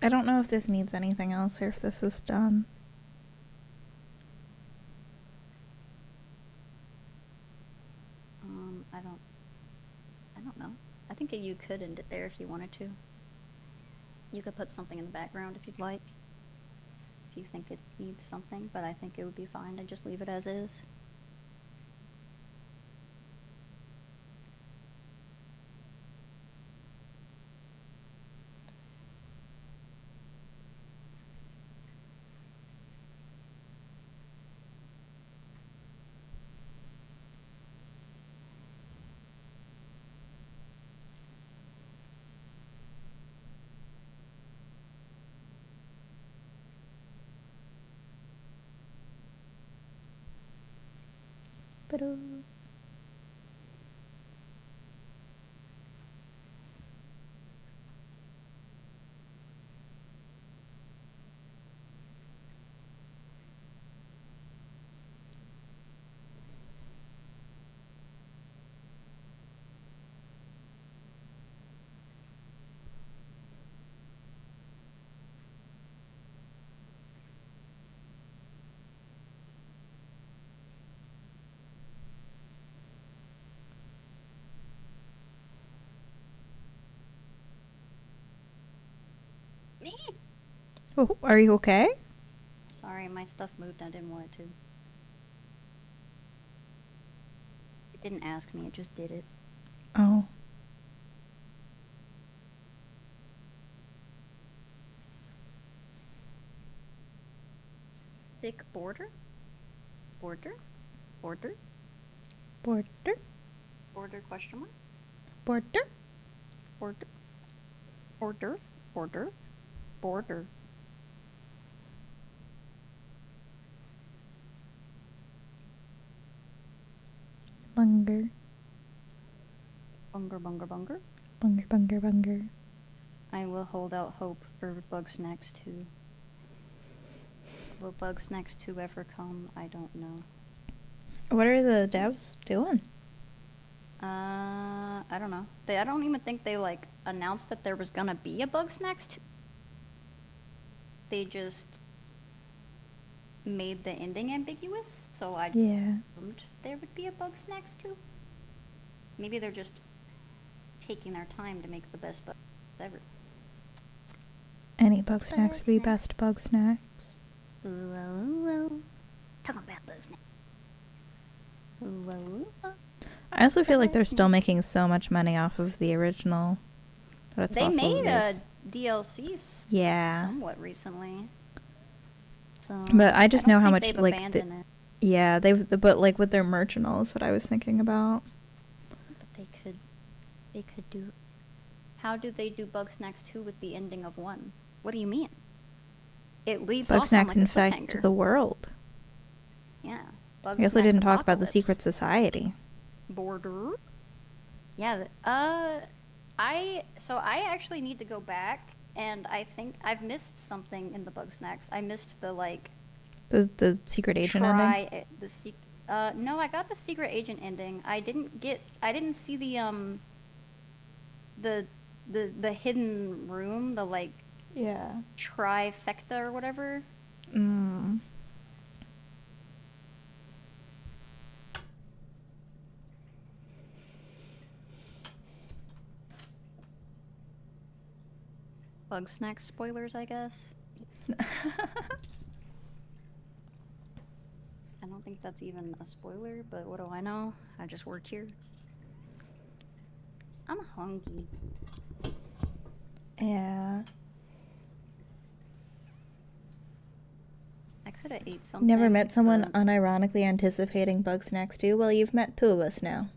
I don't know if this needs anything else or if this is done. I don't know. I think you could end it there if you wanted to. You could put something in the background if you'd like. If you think it needs something, but I think it would be fine to just leave it as is. But oh, are you okay? Sorry, my stuff moved. I didn't want it to. It didn't ask me, it just did it. Oh. Thick border? Border? Border? Border? Order question mark? Border? Order. Order. Order. Border. Bunger. Bunger, bunger, bunger. Bunger, bunger, bunger. I will hold out hope for Bugsnax 2. Will Bugsnax 2 ever come? I don't know. What are the devs doing? I don't know. I don't even think they, like, announced that there was gonna be a Bugsnax 2. They just made the ending ambiguous, so I assumed there would be a Bugsnax 2. Maybe they're just taking their time to make the best bug ever. Any bug snacks would be best bug snacks. Ooh, ooh, ooh. Talk about Bugsnax. Ooh, ooh, ooh. I also feel like they're still making so much money off of the original. But it's They possible made a there's- DLC Yeah. somewhat recently. So But I just know how think much, they've like, abandoned it. Yeah, but like with their merchandise is what I was thinking about. But they could do. How do they do Bugsnax 2 with the ending of 1? What do you mean? It leaves Bug off on snacks like a infect cliffhanger. the world. Yeah. I guess we Bugsnax didn't talk about the Apocalypse. secret society. Border. Yeah. I actually need to go back, and I think I've missed something in the Bugsnax. I missed the like. The secret agent ending. No, I got the secret agent ending. I didn't see the hidden room, the like Yeah. trifecta or whatever. Mm. Bugsnax spoilers, I guess. I don't think that's even a spoiler, but what do I know? I just work here. I'm hungry. Yeah. I could have ate something. Never met someone but unironically anticipating bug snacks too? Well, you've met two of us now.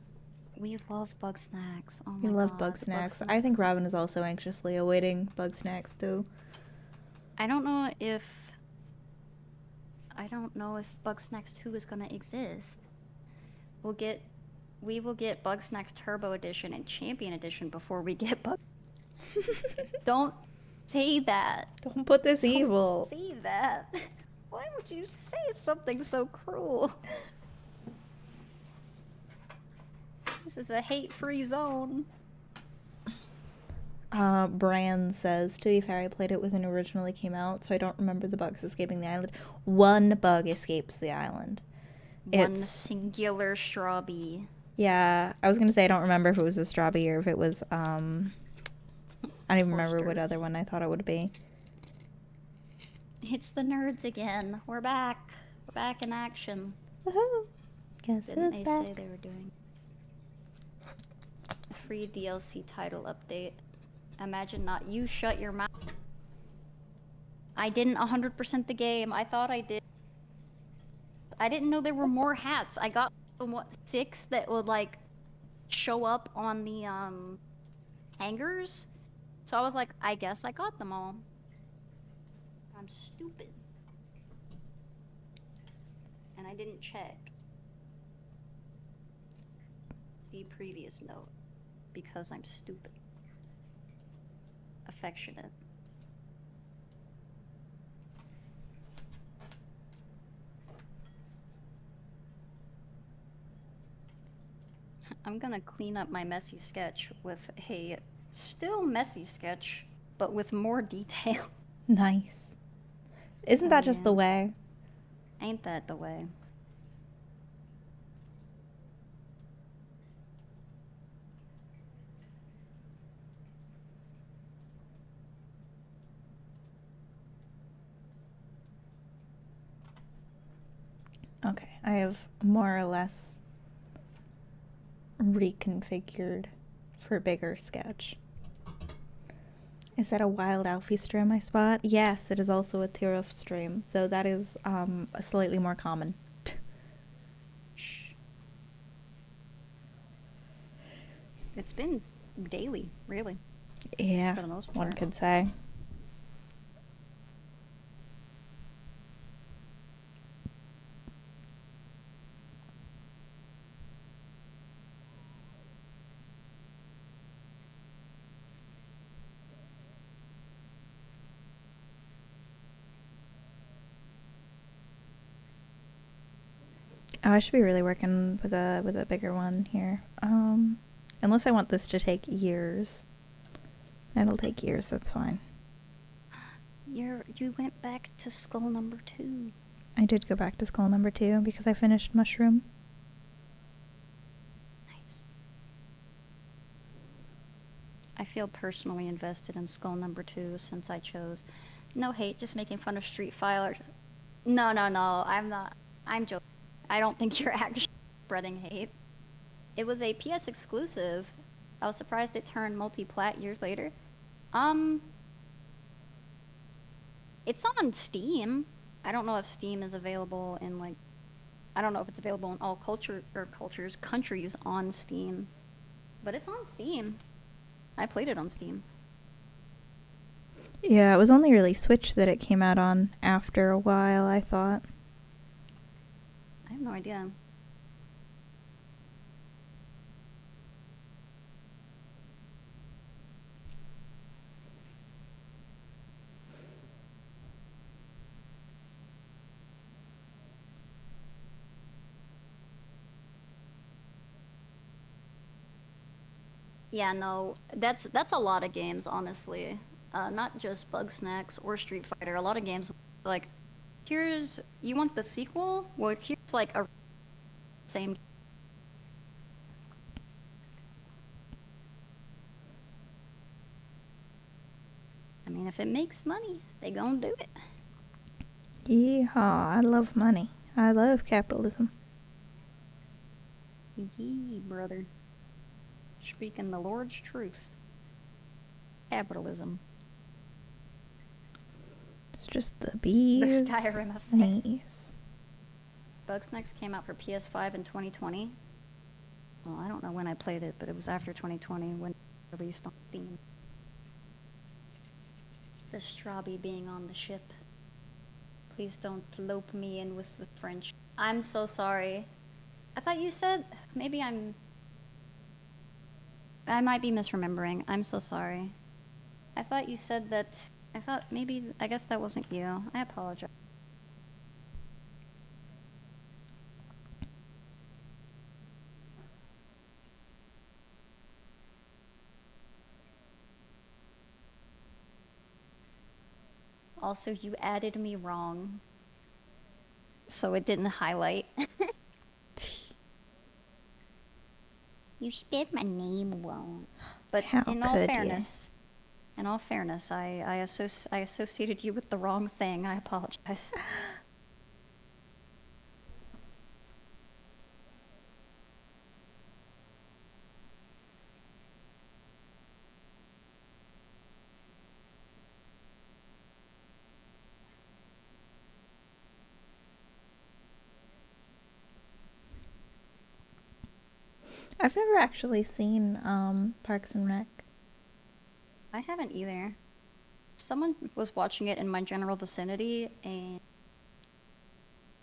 we love Bugsnax. Oh We my love god. bug snacks. I think Bugsnax. Robin is also anxiously awaiting bug snacks too. I don't know if Bugsnax 2 is gonna exist. We will get Bugsnax Turbo Edition and Champion Edition before we get Bug. Don't say that. Don't put this evil. Don't say that. Why would you say something so cruel? This is a hate-free zone. Bran says, to be fair, I played it when it originally came out, so I don't remember the bugs escaping the island. One bug escapes the island. One singular straw bee. Yeah, I was gonna say I don't remember if it was a straw bee or if it was, I don't even remember what other one I thought it would be. It's the nerds again. We're back. We're back in action. Woohoo! Guess Didn't who's they back? say they were doing a free DLC title update? Imagine not. You shut your mouth. I didn't 100% the game. I thought I did. I didn't know there were more hats. I got 6 that would like show up on the hangers. So I was like, I guess I got them all. I'm stupid. And I didn't check. See previous note. Because I'm stupid. Affectionate. I'm gonna clean up my messy sketch with a still messy sketch, but with more detail. Nice. Isn't that just the way? Ain't that the way? Okay, I have more or less reconfigured for bigger sketch. Is that a wild Alfie stream I spot? Yes, it is also a Tira stream, though that is slightly more common. It's been daily, really, Yeah, for the most one part. could say. Oh, I should be really working with a bigger one here. Unless I want this to take years. It'll take years, that's fine. You went back to skull number 2. I did go back to school number 2 because I finished Mushroom. Nice. I feel personally invested in skull number 2 since I chose. No hate, just making fun of Street Fighter. No, no, no, I'm not. I'm joking. I don't think you're actually spreading hate. It was a PS exclusive. I was surprised it turned multi-plat years later. Um, it's on Steam. I don't know if Steam is available in like I don't know if it's available in all countries on Steam, but it's on Steam. I played it on Steam. Yeah, it was only really Switch that it came out on after a while, I thought. I have no idea. Yeah, no, that's a lot of games, honestly. Not just Bug Snacks or Street Fighter. A lot of games like, here's you want the sequel? Well, here's like a same. I mean, if it makes money, they gonna do it. Yeehaw, I love money. I love capitalism. Yee, brother. Speaking the Lord's truth. Capitalism. It's just the The bees Skyrim effect. knees. Bugsnax came out for PS5 in 2020. Well, I don't know when I played it, but it was after 2020 when it released on Steam. The Strabi being on the ship. Please don't lope me in with the French. I'm so sorry. I thought you said maybe I might be misremembering. I'm so sorry. I thought you said that I guess that wasn't you. I apologize. Also, you added me wrong. So it didn't highlight. You spelled my name wrong. But How in all could fairness, I associated you with the wrong thing. I apologize. I've never actually seen Parks and Rec. I haven't either. Someone was watching it in my general vicinity, and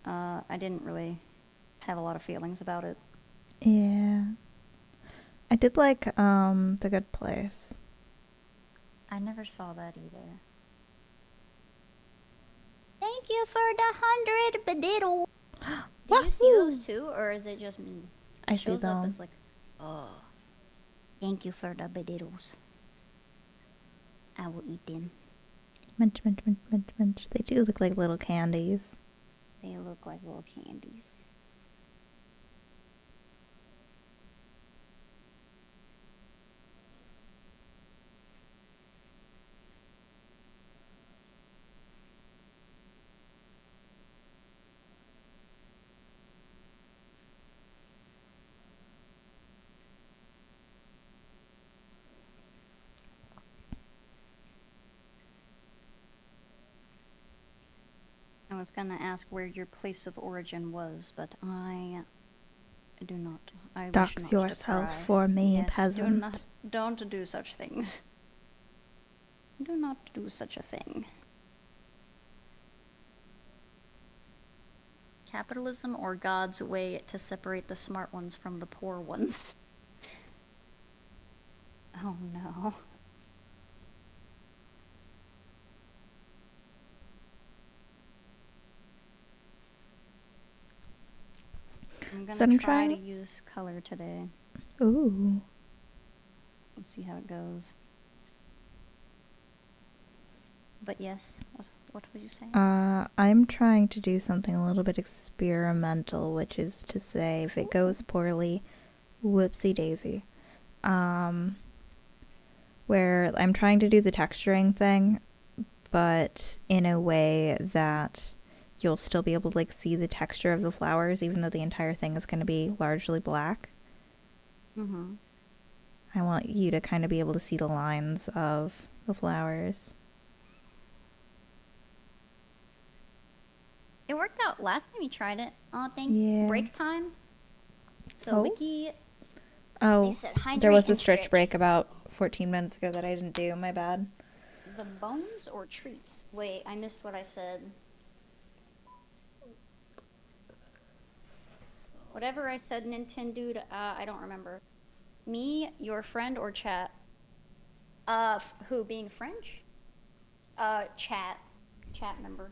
I didn't really have a lot of feelings about it. Yeah. I did like The Good Place. I never saw that either. Thank you for the 100 bediddle. Did you see those too, or is it just me? I see Shows up them. as like, oh, thank you for the bediddles. I will eat them. Munch, munch, munch, munch, munch. They do look like little candies. They look like little candies. I was gonna ask where your place of origin was, but I Do not. I wish Dox not to yourself pry. for me, Yes, peasant. don't do such things. Do not do such a thing. Capitalism or God's way to separate the smart ones from the poor ones. Oh no. I'm So gonna I'm try to trying. use color today. Ooh. Let's see how it goes. But yes, what would you say? I'm trying to do something a little bit experimental, which is to say, if it goes poorly, whoopsie daisy. Um, where I'm trying to do the texturing thing, but in a way that you'll still be able to like see the texture of the flowers, even though the entire thing is going to be largely black. Mm-hmm. I want you to kind of be able to see the lines of the flowers. It worked out last time you tried it. Thank Yeah. break time. So Oh. Wiki, they Oh, said there hydrate was a and stretch break about 14 minutes ago that I didn't do. My bad. The bones or treats? Wait, I missed what I said. Whatever I said, Nintendo. I don't remember. Me, your friend, or chat? Who being French? Chat. Chat member.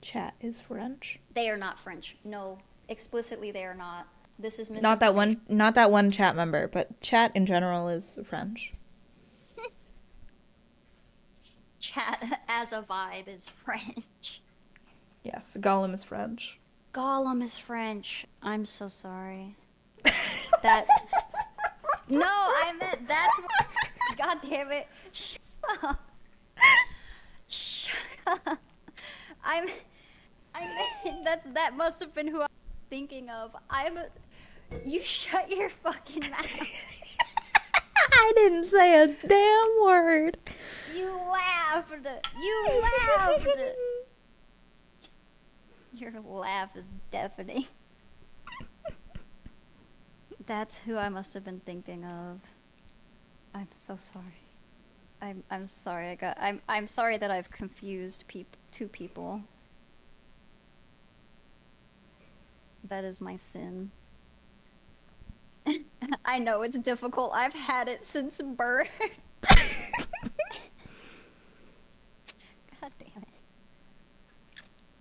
Chat is French. They are not French. No, explicitly they are not. This is Not misinformation. not that one chat member, but chat in general is French. Chat as a vibe is French. Yes, Gollum is French. Gollum is French. I'm so sorry. That. No, I meant that's what. God damn it. Shut up. Shut up. I'm. I meant that must have been who I was thinking of. You shut your fucking mouth. I didn't say a damn word. You laughed. You laughed. Your laugh is deafening. That's who I must have been thinking of. I'm so sorry. I'm sorry. I'm sorry that I've confused two people. That is my sin. I know it's difficult. I've had it since birth. God damn it.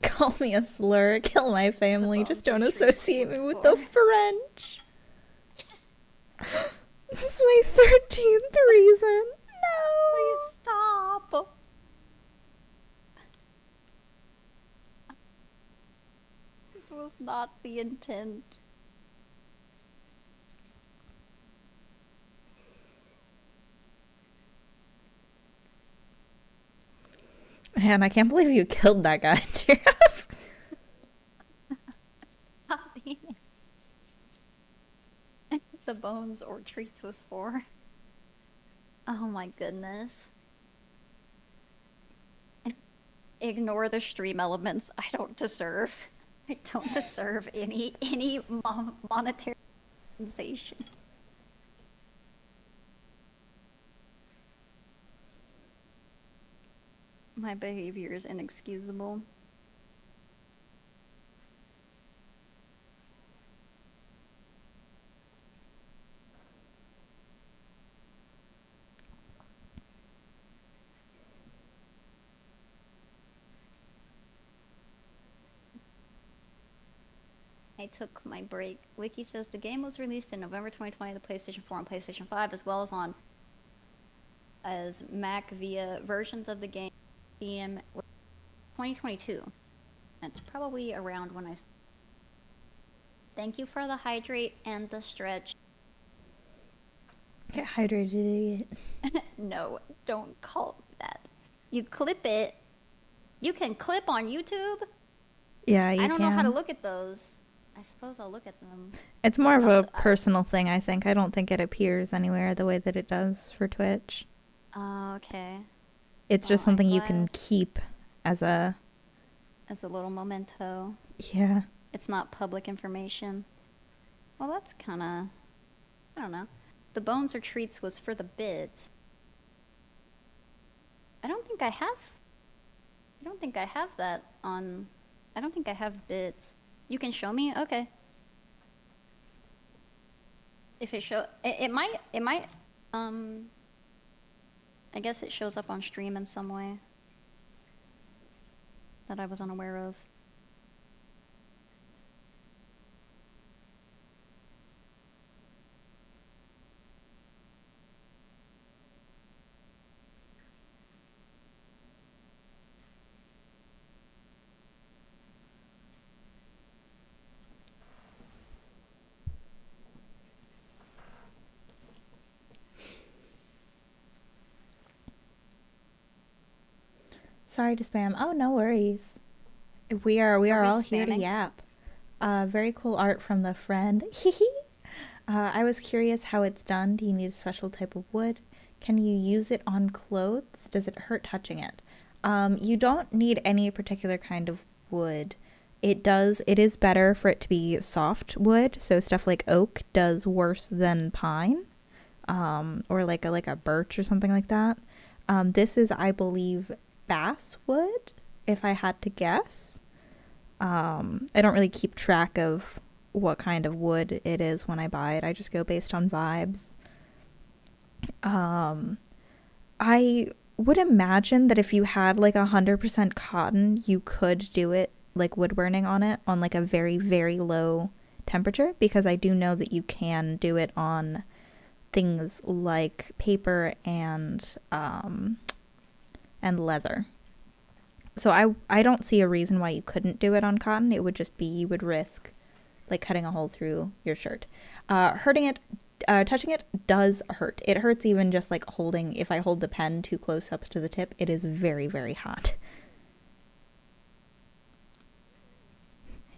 Call me a slur, kill my family, just don't associate me with the French. This is my 13th reason. No! Please stop. This was not the intent. Man, I can't believe you killed that guy, Jeff. The bones or treats was for. Oh my goodness. Ignore the stream elements. I don't deserve. I don't deserve any monetary compensation. My behavior is inexcusable. I took my break. Wiki says the game was released in November 2020 on the PlayStation 4 and PlayStation 5, as well as Mac via versions of the game. Steam 2022. That's probably around when I. Thank you for the hydrate and the stretch. Get hydrated, idiot. No, don't call it that. You clip it. You can clip on YouTube. Yeah, you can. I don't know how to look at those. I suppose I'll look at them. It's more of a personal thing, I think. I don't think it appears anywhere the way that it does for Twitch. Okay. It's just something you can keep as a little memento. Yeah. It's not public information. Well, that's kind of, I don't know. The bones or treats was for the bits. I don't think I have. I don't think I have that on. I don't think I have bits. You can show me? Okay. If it show, it might, um, I guess it shows up on stream in some way that I was unaware of. Sorry to spam. Oh, no worries. We are Are we all here to spamming? yap. Very cool art from the friend. I was curious how it's done. Do you need a special type of wood? Can you use it on clothes? Does it hurt touching it? You don't need any particular kind of wood. It is better for it to be soft wood, so stuff like oak does worse than pine, or like a birch or something like that. This is, I believe, basswood, if I had to guess. I don't really keep track of what kind of wood it is when I buy it. I just go based on vibes. Um, I would imagine that if you had like 100% cotton, you could do it like wood burning on it on like a very, very low temperature, because I do know that you can do it on things like paper and leather. So I don't see a reason why you couldn't do it on cotton. It would just be you would risk like cutting a hole through your shirt. Hurting it, touching it does hurt. It hurts even just like holding. If I hold the pen too close up to the tip, it is very, very hot.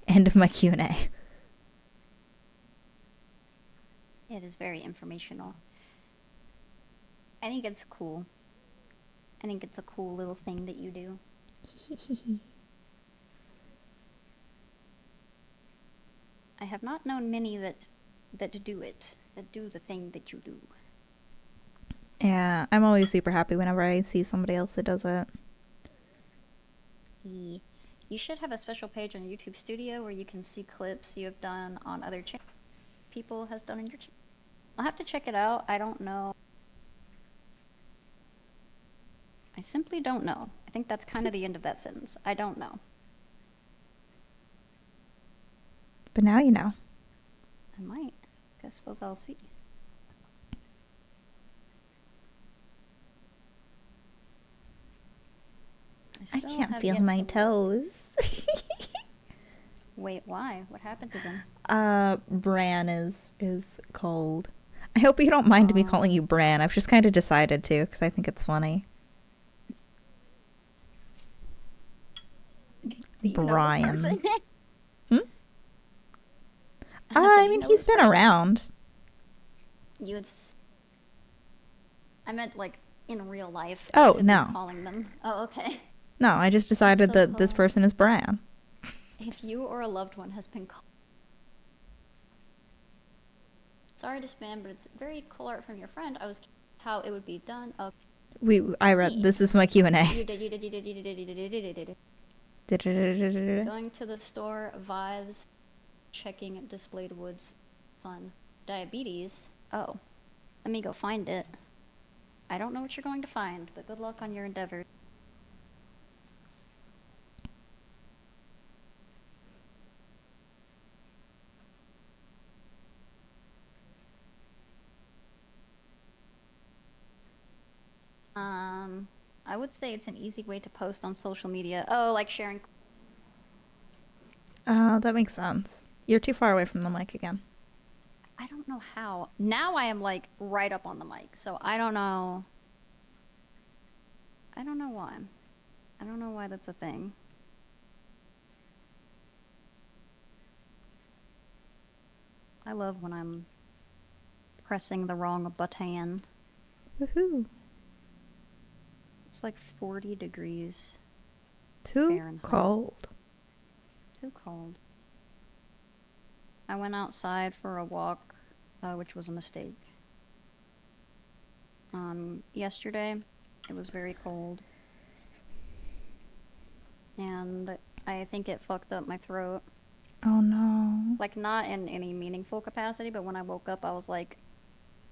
End of my Q&A. It is very informational. I think it's cool. I think it's a cool little thing that you do. I have not known many that do it, that do the thing that you do. Yeah, I'm always super happy whenever I see somebody else that does it. You should have a special page on YouTube Studio where you can see clips you have done on other channels people has done in your channel. I'll have to check it out. I don't know. I simply don't know. I think that's kind of the end of that sentence. I don't know. But now you know. I might. I suppose I'll see. I can't feel my toes. Wait, why? What happened to them? Bran is cold. I hope you don't mind me calling you Bran. I've just kind of decided to because I think it's funny. Brian. Hmm? I mean, he's been around. You would. I meant like in real life. Oh, no. Calling them. Oh, okay. No, I just decided that this person is Bran. If you or a loved one has been called. Sorry to spam, but it's very cool art from your friend. I was how it would be done. I read. This is my Q&A. You did. Going to the store, vibes, checking displayed woods, fun. Diabetes? Oh. Let me go find it. I don't know what you're going to find, but good luck on your endeavors. I would say it's an easy way to post on social media. Oh, like sharing. That makes sense. You're too far away from the mic again. I don't know how. Now I am like right up on the mic, so I don't know. I don't know why. I don't know why that's a thing. I love when I'm pressing the wrong button. Woohoo. It's like 40 degrees. Too Fahrenheit. cold. Too cold. I went outside for a walk, which was a mistake. Yesterday, it was very cold, and I think it fucked up my throat. Oh no. Like, not in any meaningful capacity, but when I woke up, I was like,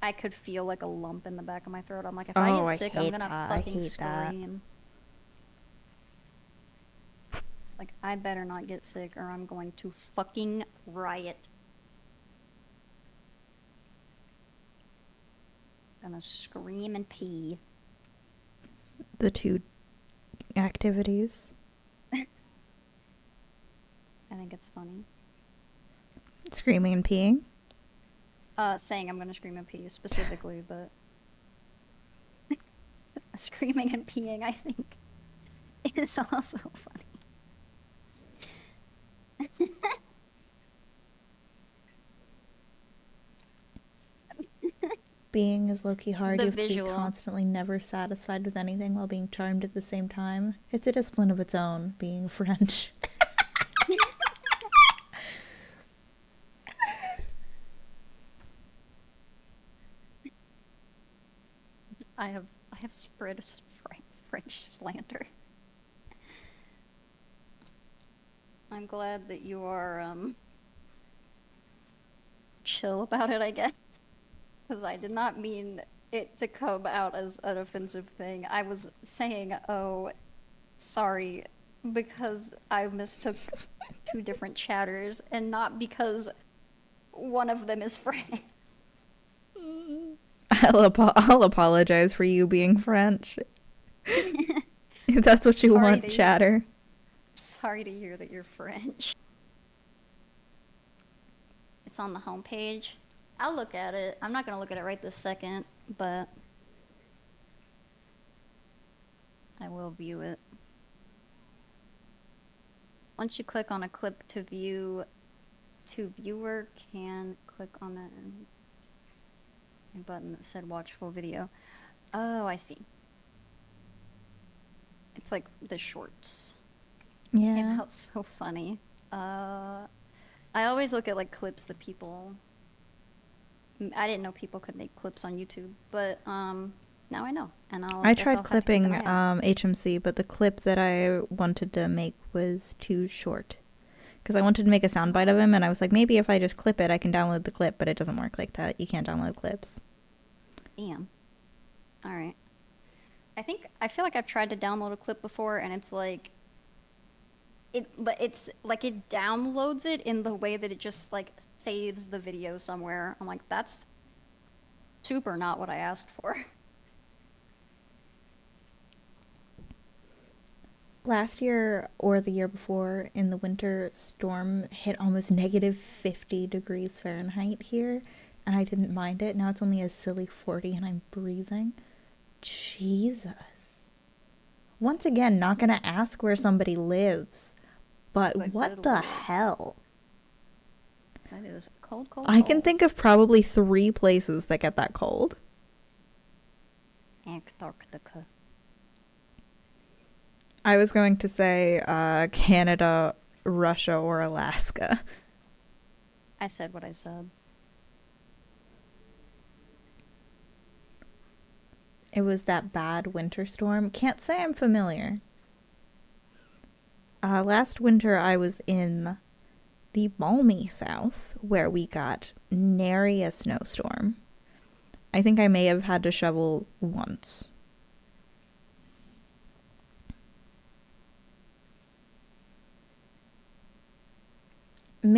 I could feel like a lump in the back of my throat. I'm like, if I Oh, get I sick, I'm hate gonna that. I fucking hate that. scream. It's like, I better not get sick or I'm going to fucking riot. Gonna scream and pee. The two activities. I think it's funny. Screaming and peeing. Saying I'm gonna scream and pee specifically, but screaming and peeing, I think, is also funny. Being is low-key hard. The You have to be visual. constantly never satisfied with anything while being charmed at the same time. It's a discipline of its own, being French. I have spread French slander. I'm glad that you are chill about it, I guess. Because I did not mean it to come out as an offensive thing. I was saying, oh, sorry, because I mistook two different chatters, and not because one of them is French. I'll apologize for you being French. If that's what you Sorry want, to chatter. sorry to hear that you're French. It's on the homepage. I'll look at it. I'm not gonna look at it right this second, but I will view it. Once you click on a clip to view, viewer can click on a button that said watch full video. Oh, I see. It's like the shorts. Came Yeah. out so funny. I always look at like clips that people. I didn't know people could make clips on YouTube, but now I know, and I guess I'll tried have to keep an clipping eye out. HMC, but the clip that I wanted to make was too short. Because I wanted to make a soundbite of him, and I was like, maybe if I just clip it, I can download the clip, but it doesn't work like that. You can't download clips. Damn. All right. I feel like I've tried to download a clip before, and it's like but it's like it downloads it in the way that it just like saves the video somewhere. I'm like, that's super not what I asked for. Last year or the year before, in the winter, storm hit almost negative 50 degrees Fahrenheit here, and I didn't mind it. Now it's only a silly 40 and I'm freezing. Jesus. Once again, not gonna ask where somebody lives, but But what good the lord, hell? that is cold, cold, I can cold. think of probably 3 places that get that cold. Antarctica. I was going to say Canada, Russia, or Alaska. I said what I said. It was that bad winter storm. Can't say I'm familiar. Last winter I was in the balmy south where we got nary a snowstorm. I think I may have had to shovel once.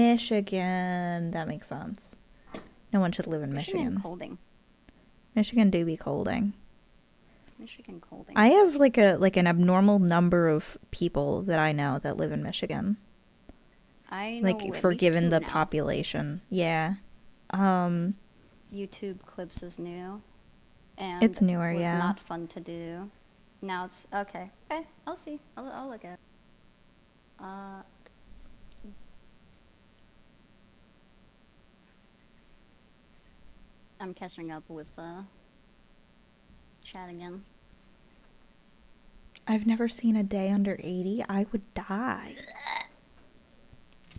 Michigan. That makes sense. No one should live in Michigan Michigan. colding. Michigan do be colding. Michigan colding. I have like an abnormal number of people that I know that live in Michigan. I know Like at for least given two the now. population. Yeah. YouTube clips is new and It's newer, was yeah. not fun to do. Now it's okay. Okay, I'll see. I'll look at it. Uh, I'm catching up with chat again. I've never seen a day under 80. I would die.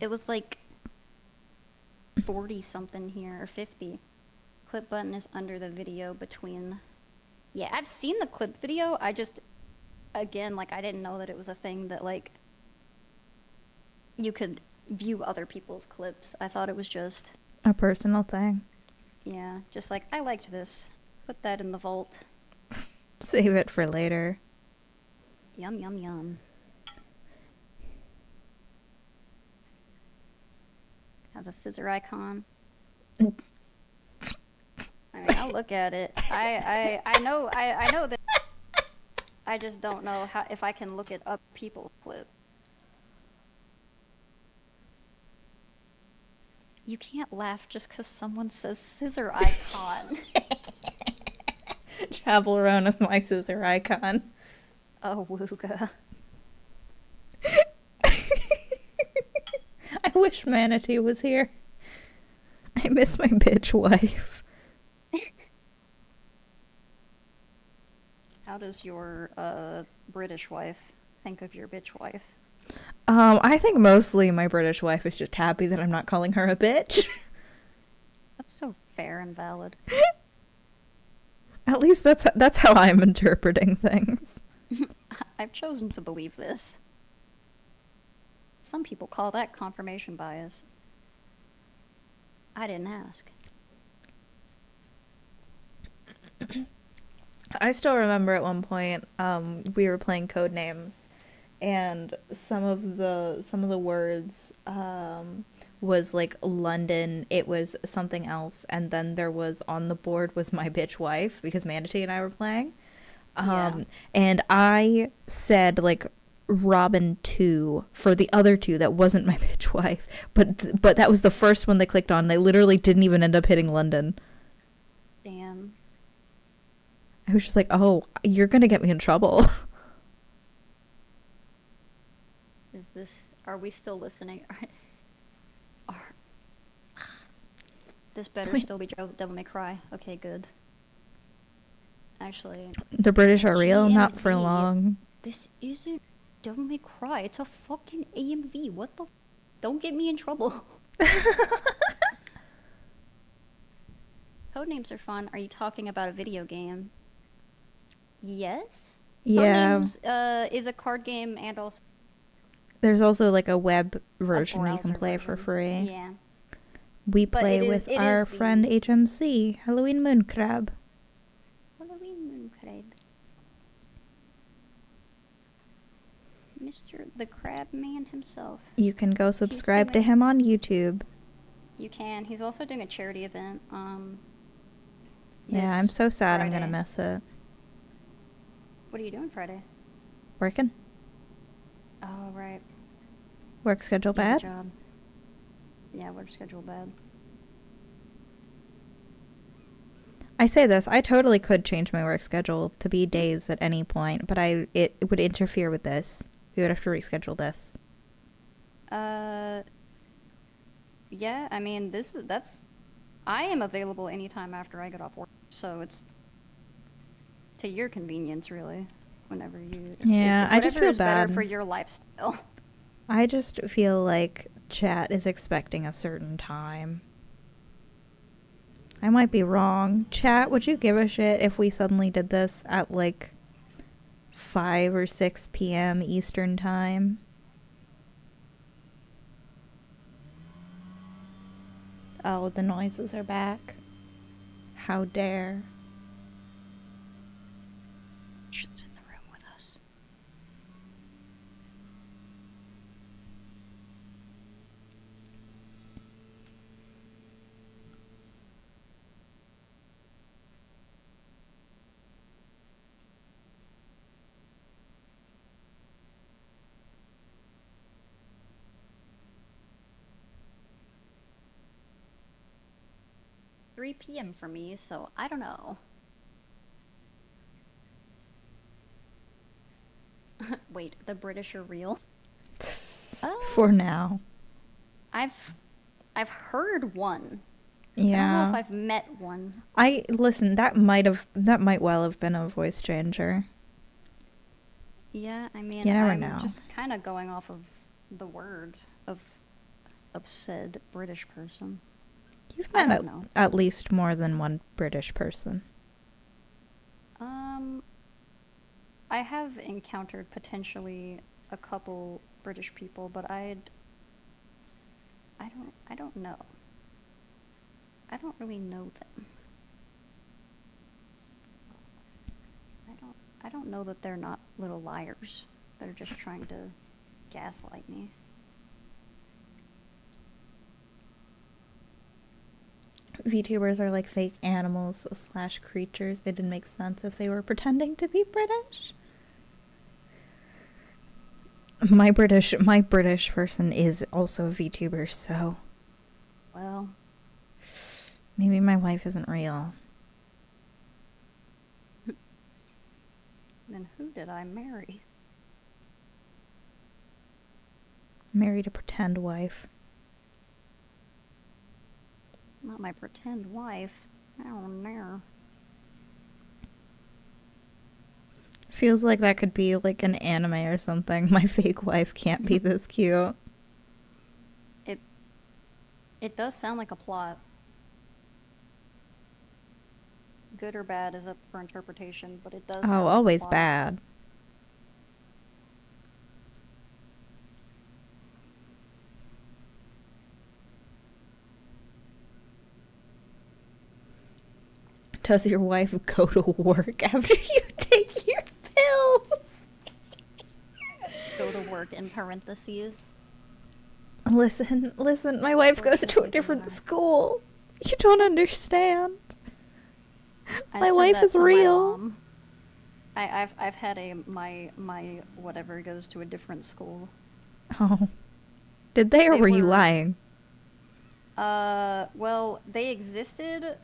It was like 40 something here, or 50. Clip button is under the video between. Yeah, I've seen the clip video. I just, again, like, I didn't know that it was a thing that, like, you could view other people's clips. I thought it was just, A personal thing. yeah, just like, I liked this. Put that in the vault. Save it for later. Yum, yum, yum. Has a scissor icon. I mean, I'll look at it. I know that. I just don't know how if I can look it up people's clip. You can't laugh just because someone says scissor icon. Travel around as my scissor icon. Oh, Wooga. I wish Manatee was here. I miss my bitch wife. How does your British wife think of your bitch wife? I think mostly my British wife is just happy that I'm not calling her a bitch. That's so fair and valid. At least that's how I'm interpreting things. I've chosen to believe this. Some people call that confirmation bias. I didn't ask. I still remember at one point we were playing code names, and some of the words was like London, it was something else, and then there was on the board was my bitch wife because Manatee and I were playing. Yeah. And I said like Robin 2 for the other two that wasn't my bitch wife, but that was the first one they clicked on. They literally didn't even end up hitting London. Damn. I was just like, oh, you're gonna get me in trouble. Are we still listening? Are, this better Wait. still be Devil May Cry. Okay, good. Actually, The British are real, not for GMV. long. This isn't Devil May Cry. It's a fucking AMV. What the? Don't get me in trouble. Codenames are fun. Are you talking about a video game? Yes. Yeah. Codenames is a card game and also There's also like a web a version you can browser play for version. free. Yeah. We But play it is- with it our is the- friend HMC, Halloween Moon Crab. Halloween Moon Crab. Mr. the Crab Man himself. You can go subscribe to doing- him on YouTube. You can. He's also doing a charity event. Yeah, I'm this so sad I'm gonna Friday. miss it. What are you doing Friday? Working? Oh, right. Work schedule You have a bad? job. Yeah, work schedule bad. I say this, I totally could change my work schedule to be days at any point, but it would interfere with this. We would have to reschedule this. Yeah, I mean, I am available anytime after I get off work, so it's to your convenience, really, whenever you... Yeah, I just whatever feel is better bad. for your lifestyle. I just feel like chat is expecting a certain time. I might be wrong. Chat, would you give a shit if we suddenly did this at like 5 or 6 p.m. Eastern time? Oh, the noises are back. How dare. Shit's in the room with us. "3 p.m. for me, so I don't know." Wait, the British are real? For now. I've heard one. I don't know Yeah. if I've met one. Listen, that might well have been a voice changer. Yeah, I mean, You never I'm know. just kind of going off of the word of said British person. You've I met don't know. at least more than one British person. Um, I have encountered potentially a couple British people, but I don't know. I don't really know them. I don't I don't know that they're not little liars. They're just trying to gaslight me. VTubers are like fake animals slash creatures. It didn't make sense if they were pretending to be British. My British person is also a VTuber, so Well, maybe my wife isn't real. then who did I marry? Married a pretend wife. Not my pretend wife. I don't know. Feels like that could be like an anime or something. My fake wife can't be this cute. It it does sound like a plot. Good or bad is up for interpretation, but it does Oh, sound like a always plot. bad. Does your wife go to work after you take your pills? Go to work in parentheses. Listen, my wife goes to a different school. You don't understand. I My said wife that is to my real. mom. I've had my whatever goes to a different school. Oh. Did they, or They were you were lying? well, they existed,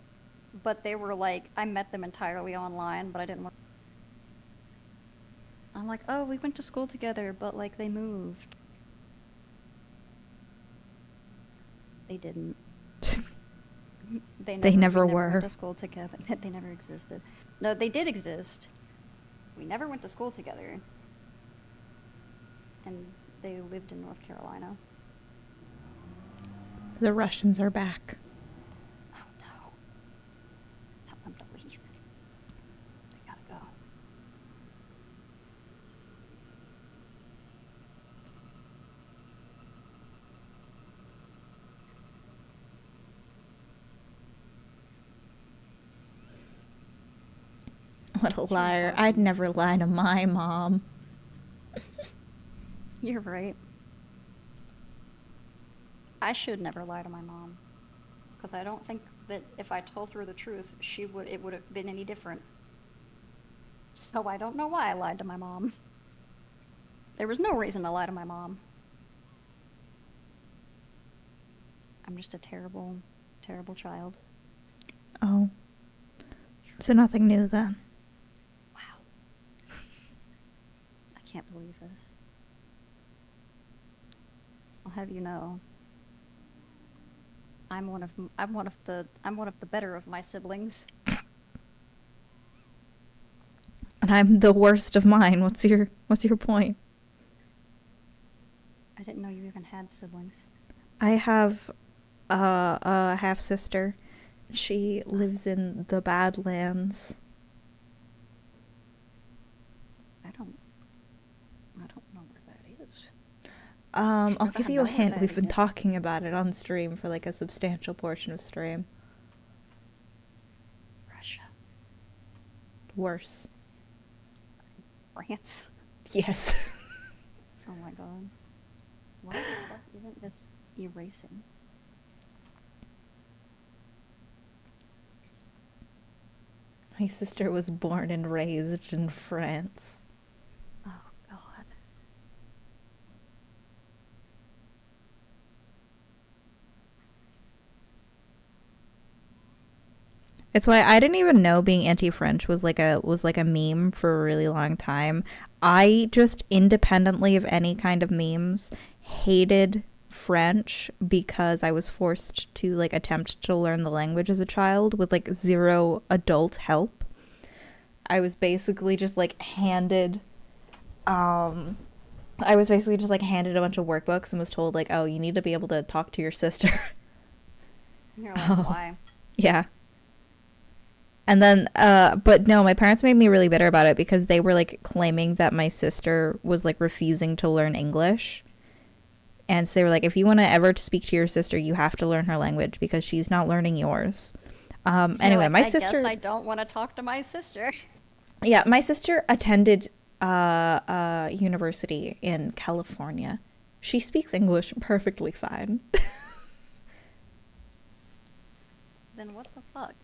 but they were like I met them entirely online, but I didn't want. I'm like, oh, we went to school together, but like they moved. They didn't. They They never. We never never went were. to school together. They never existed. No, they did exist. We never went to school together, and they lived in North Carolina. The Russians are back. Oh no! Tell them to leave. They gotta go. What a You're liar. I'd welcome. never lie to my mom. You're right. I should never lie to my mom, because I don't think that if I told her the truth, it would have been any different. So I don't know why I lied to my mom. There was no reason to lie to my mom. I'm just a terrible, terrible child. Oh. So nothing new then. Wow. I can't believe this. I'll have you know, I'm one of the better of my siblings. And I'm the worst of mine. What's your point? I didn't know you even had siblings. I have a half sister. She lives in the Badlands. I don't I don't know where that is. I'll Should give I you a know where hint. that We've been is? talking about it on stream for like a substantial portion of stream. Russia. Worse. France. Yes. Oh my god. Why the fuck isn't this erasing? My sister was born and raised in France. Oh god. It's why I didn't even know being anti-French was like a meme for a really long time. I just independently of any kind of memes hated French because I was forced to like attempt to learn the language as a child with like zero adult help. I was basically just like handed um I was basically just like handed a bunch of workbooks and was told like, "Oh, you need to be able to talk to your sister." You're like, Oh, why? yeah. And then, but no, my parents made me really bitter about it because they were like claiming that my sister was like refusing to learn English. And so they were like, if you want to ever speak to your sister, you have to learn her language because she's not learning yours. You're Anyway, like, my I guess sister, I don't want to talk to my sister. yeah, my sister attended university in California. She speaks English perfectly fine. Then what the fuck?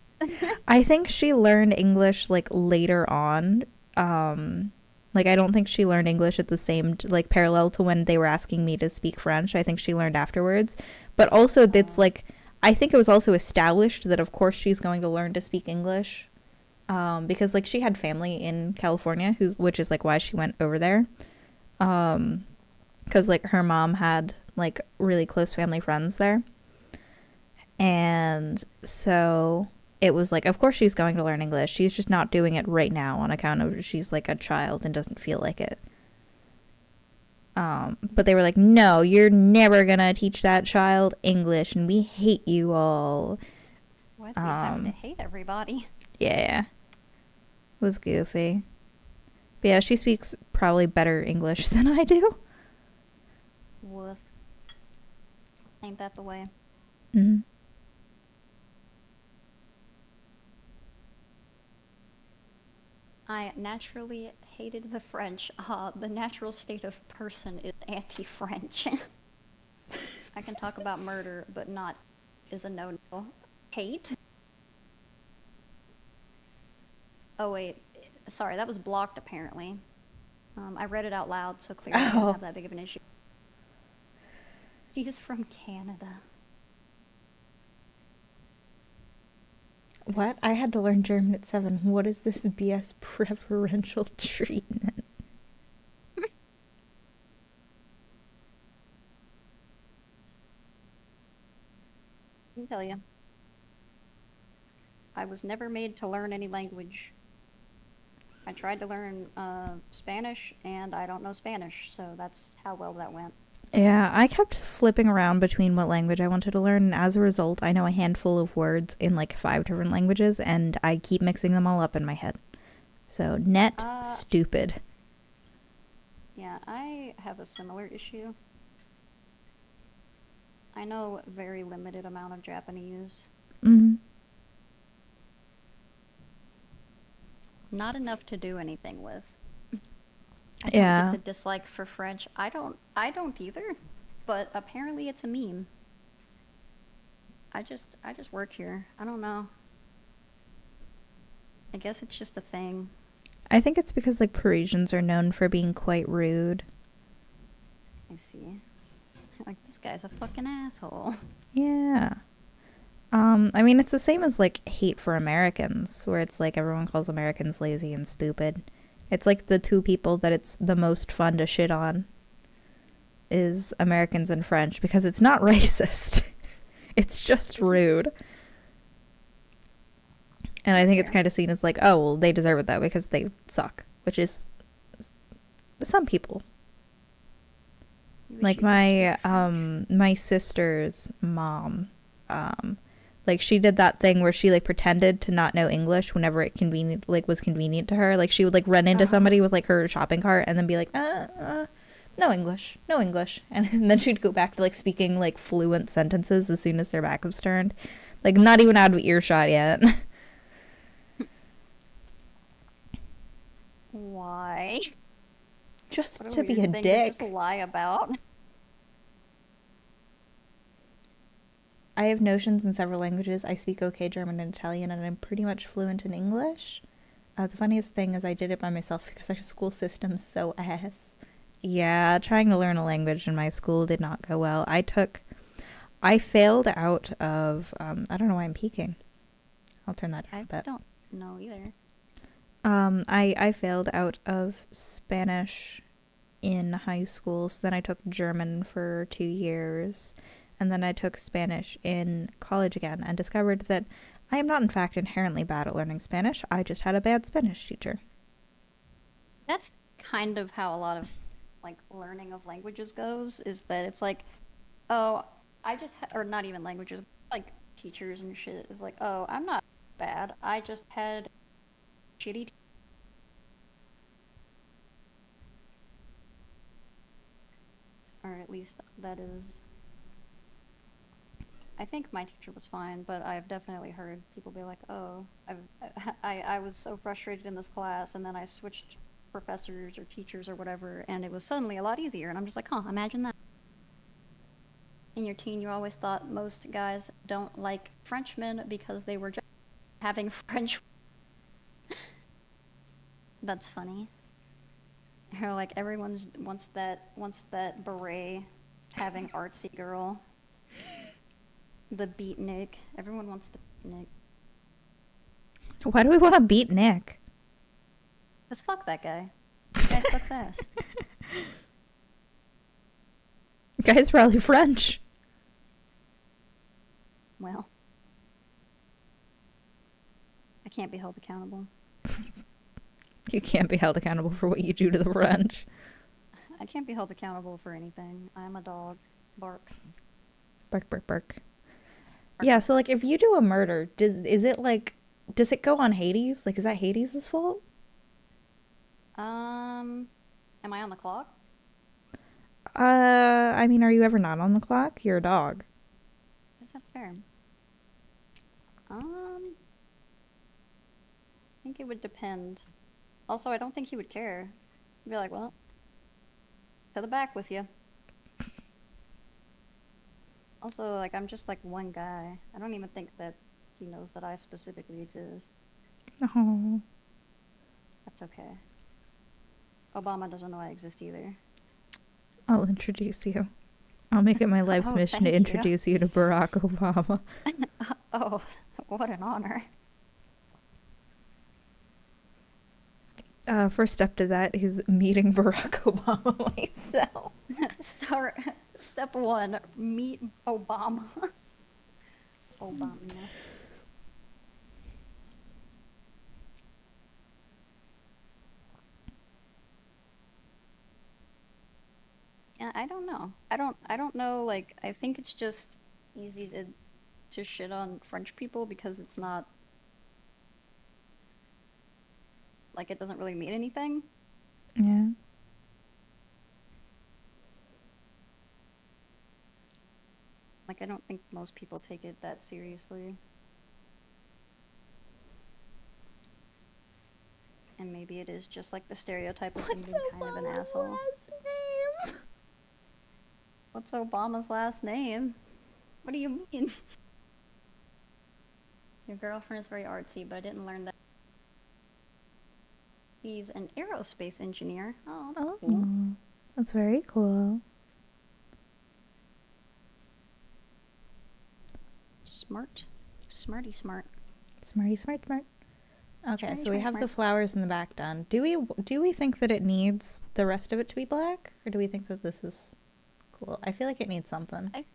I think she learned English like later on. Um, like I don't think she learned English at the same like parallel to when they were asking me to speak French. I think she learned afterwards. But also it's Oh, like I think it was also established that of course she's going to learn to speak English. Because like she had family in California who's which is like why she went over there. Because like her mom had like really close family friends there. And so it was like, of course she's going to learn English. She's just not doing it right now on account of she's like a child and doesn't feel like it. But they were like, no, you're never gonna teach that child English, and we hate you all. why do we have to Um, hate everybody? yeah, it was goofy. But yeah, she speaks probably better English than I do. Woof. Ain't that the way? Mm-hmm. I naturally hated the French. The natural state of person is anti-French. I can talk about murder, but not is a no-no. Hate? Oh wait, sorry, that was blocked apparently. I read it out loud, so clearly I don't Oh, have that big of an issue. She is from Canada. what? Yes. I had to learn German at 7. What is this BS preferential treatment? Let me tell you, I was never made to learn any language. I tried to learn Spanish, and I don't know Spanish, so that's how well that went. Yeah, I kept flipping around between what language I wanted to learn, and as a result, I know a handful of words in like 5 different languages, and I keep mixing them all up in my head. So, net Uh, stupid. yeah, I have a similar issue. I know a very limited amount of Japanese. Mm, Not enough to do anything with. I don't get yeah, the dislike for French. I don't either. But apparently it's a meme. I just work here. I don't know. I guess it's just a thing. I think it's because like Parisians are known for being quite rude. I see. Like this guy's a fucking asshole. Yeah. I mean, it's the same as like hate for Americans, where it's like everyone calls Americans lazy and stupid. It's like the two people that it's the most fun to shit on is Americans and French because it's not racist. It's just Which is rude. And I that's think it's fair. kind of seen as like, oh, well, they deserve it though because they suck, which is some people. We Like should speak French. my sister's mom, um, like she did that thing where she like pretended to not know English whenever it convenient like was convenient to her. Like she would like run into Uh-huh. somebody with like her shopping cart and then be like, no English, no English, and then she'd go back to like speaking like fluent sentences as soon as their back was turned, like not even out of earshot yet. Why? Just What a to be a weird thing to just dick. lie about. I have notions in several languages. I speak okay German and Italian, and I'm pretty much fluent in English. The funniest thing is I did it by myself because our school system's so ass. Yeah, trying to learn a language in my school did not go well. I failed out of, I don't know why I'm peeking. I'll turn that down I a bit. don't know either. I failed out of Spanish in high school, so then I took German for 2 years, and then I took Spanish in college again and discovered that I am not, in fact, inherently bad at learning Spanish. I just had a bad Spanish teacher. That's kind of how a lot of like learning of languages goes, is that it's like, oh, or not even languages, like teachers and shit is like, oh, I'm not bad. I just had shitty. Or at least that is. I think my teacher was fine, but I've definitely heard people be like, "Oh, I was so frustrated in this class, and then I switched professors or teachers or whatever, and it was suddenly a lot easier." And I'm just like, "Huh, imagine that." In your teen, you always thought most guys don't like Frenchmen because they were just having French. That's funny. Or like everyone wants that beret having artsy girl. The beatnik. Everyone wants the beatnik. Why do we want to beat Nick? Cause fuck that guy. That guy sucks ass. Guy's probably French. Well, I can't be held accountable. You can't be held accountable for what you do to the French. I can't be held accountable for anything. I'm a dog. Bark. Bark, bark, bark. Yeah, so like if you do a murder, does it go on Hades? Like, is that Hades' fault? Am I on the clock? I mean, are you ever not on the clock? You're a dog. I guess that's fair. I think it would depend. Also, I don't think he would care. He'd be like, well, to the back with you. Also, like, I'm just like one guy. I don't even think that he knows that I specifically exist. Oh. That's okay. Obama doesn't know I exist either. I'll introduce you. I'll make it my life's Oh, mission to thank you. introduce you to Barack Obama. Oh, what an honor. First step to that is meeting Barack Obama myself. Step 1, meet Obama. Obama. Yeah, I don't know. I don't know, like, I think it's just easy to shit on French people because it's not like it doesn't really mean anything. Yeah. Like, I don't think most people take it that seriously. And maybe it is just like the stereotype of him being kind of an asshole. Last name? What's Obama's last name? What do you mean? Your girlfriend is very artsy, but I didn't learn that. He's an aerospace engineer. Oh, that's cool. That's very cool. Smart. Smarty smart. Smarty smart smart. Okay, Smarty, so we smart, have the smart. flowers in the back done. Do we think that it needs the rest of it to be black, or do we think that this is cool? I feel like it needs something. If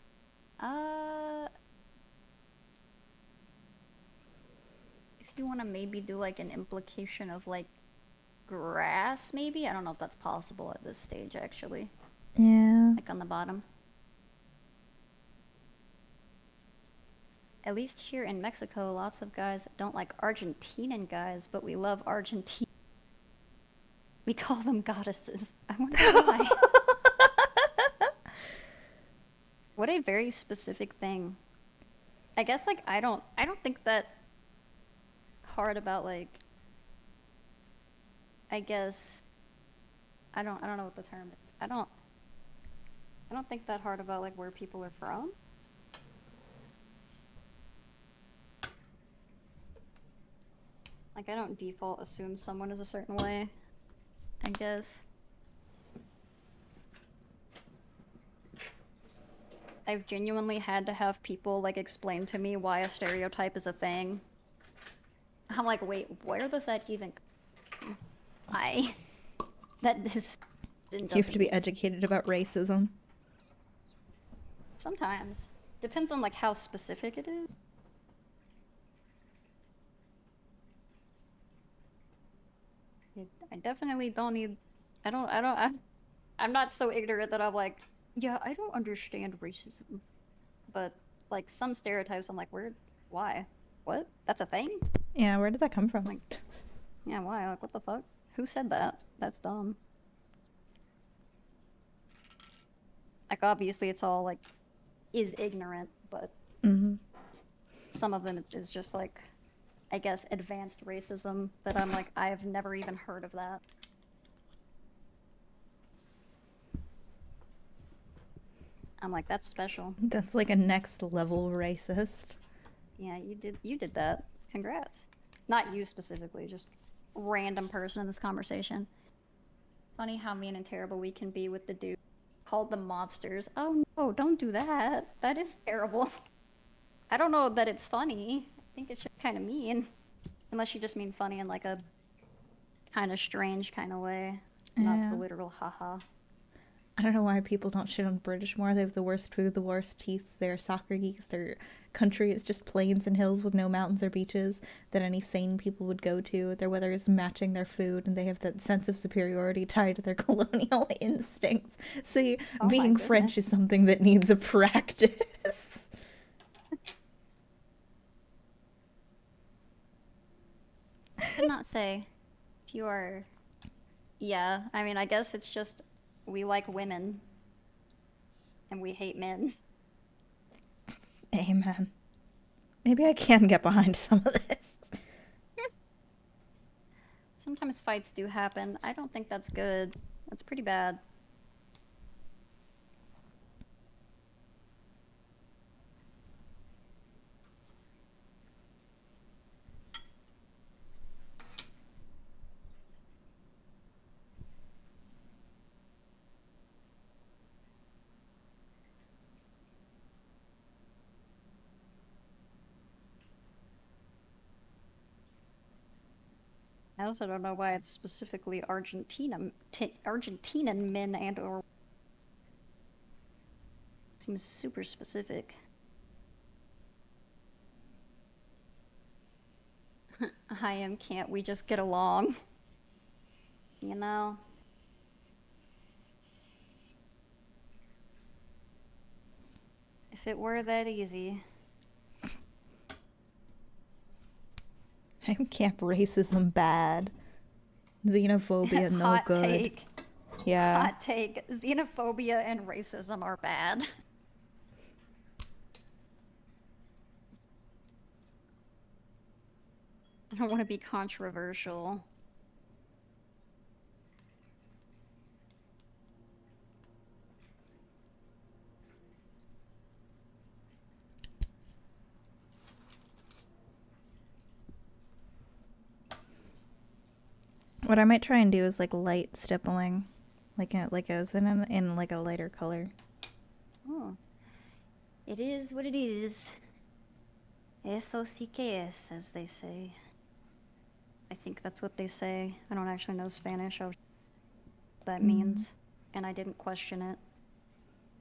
you want to maybe do like an implication of like grass, maybe? I don't know if that's possible at this stage, actually. Yeah. Like on the bottom. At least here in Mexico, lots of guys don't like Argentinian guys, but we love Argentine. We call them goddesses. I wonder why. What a very specific thing. I guess like I don't think that hard about like I guess I don't know what the term is. I don't think that hard about like where people are from. Like I don't default assume someone is a certain way, I guess. I've genuinely had to have people like explain to me why a stereotype is a thing. I'm like, wait, where does that even come from? That is You have to be educated about racism. Sometimes. Depends on like how specific it is. I definitely don't need I'm not so ignorant that I'm like, yeah, I don't understand racism. But like some stereotypes. I'm like, where? Why? What? That's a thing? Yeah, where did that come from? Like, yeah, why? Like, what the fuck? Who said that? That's dumb. Like, obviously, it's all like is ignorant, but Mm-hmm. some of them is just like, I guess, advanced racism that I'm like, I've never even heard of that. I'm like, that's special. That's like a next level racist. Yeah, you did that. Congrats. Not you specifically, just random person in this conversation. Funny how mean and terrible we can be with the dude called them monsters. Oh no, don't do that. That is terrible. I don't know that it's funny. I think it's just kind of mean. Unless you just mean funny in like a kind of strange kind of way, not the Yeah. literal haha. I don't know why people don't shit on British more. They have the worst food, the worst teeth. They're soccer geeks. Their country is just plains and hills with no mountains or beaches that any sane people would go to. Their weather is matching their food, and they have that sense of superiority tied to their colonial instincts. See, Oh my being French is goodness. something that needs a practice. Could not say if you are. Yeah, I mean, I guess it's just we like women and we hate men. Amen. Maybe I can get behind some of this. Sometimes fights do happen. I don't think that's good. That's pretty bad. I also don't know why it's specifically Argentinian men and or seems super specific. I am can't we just get along? You know? If it were that easy. I'm camp racism bad. Xenophobia no Hot good. take. Yeah. Hot take. Xenophobia and racism are bad. I don't want to be controversial. What I might try and do is like light stippling, like as in like a lighter color. Oh, it is what it is. Eso sí que es, as they say. I think that's what they say. I don't actually know Spanish. I was what that Mm. means, and I didn't question it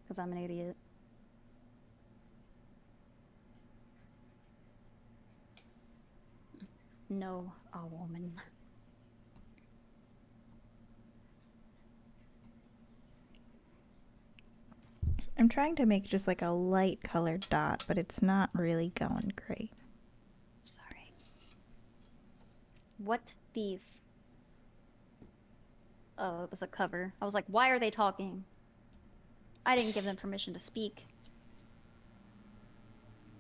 because I'm an idiot. No, a woman. I'm trying to make just like a light colored dot, but it's not really going great. Sorry. What thief? Oh, it was a cover. I was like, why are they talking? I didn't give them permission to speak.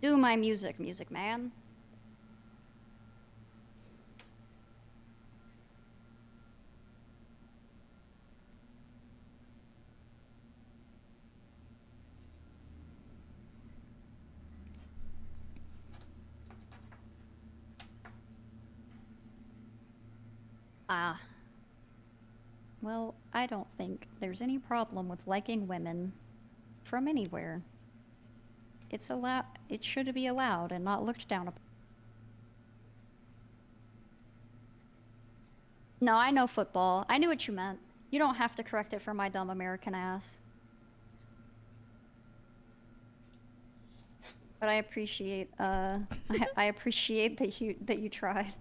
Do my music, music man. Ah, well, I don't think there's any problem with liking women from anywhere. It should be allowed and not looked down upon. No, I know football. I knew what you meant. You don't have to correct it for my dumb American ass. But I appreciate I appreciate that you tried.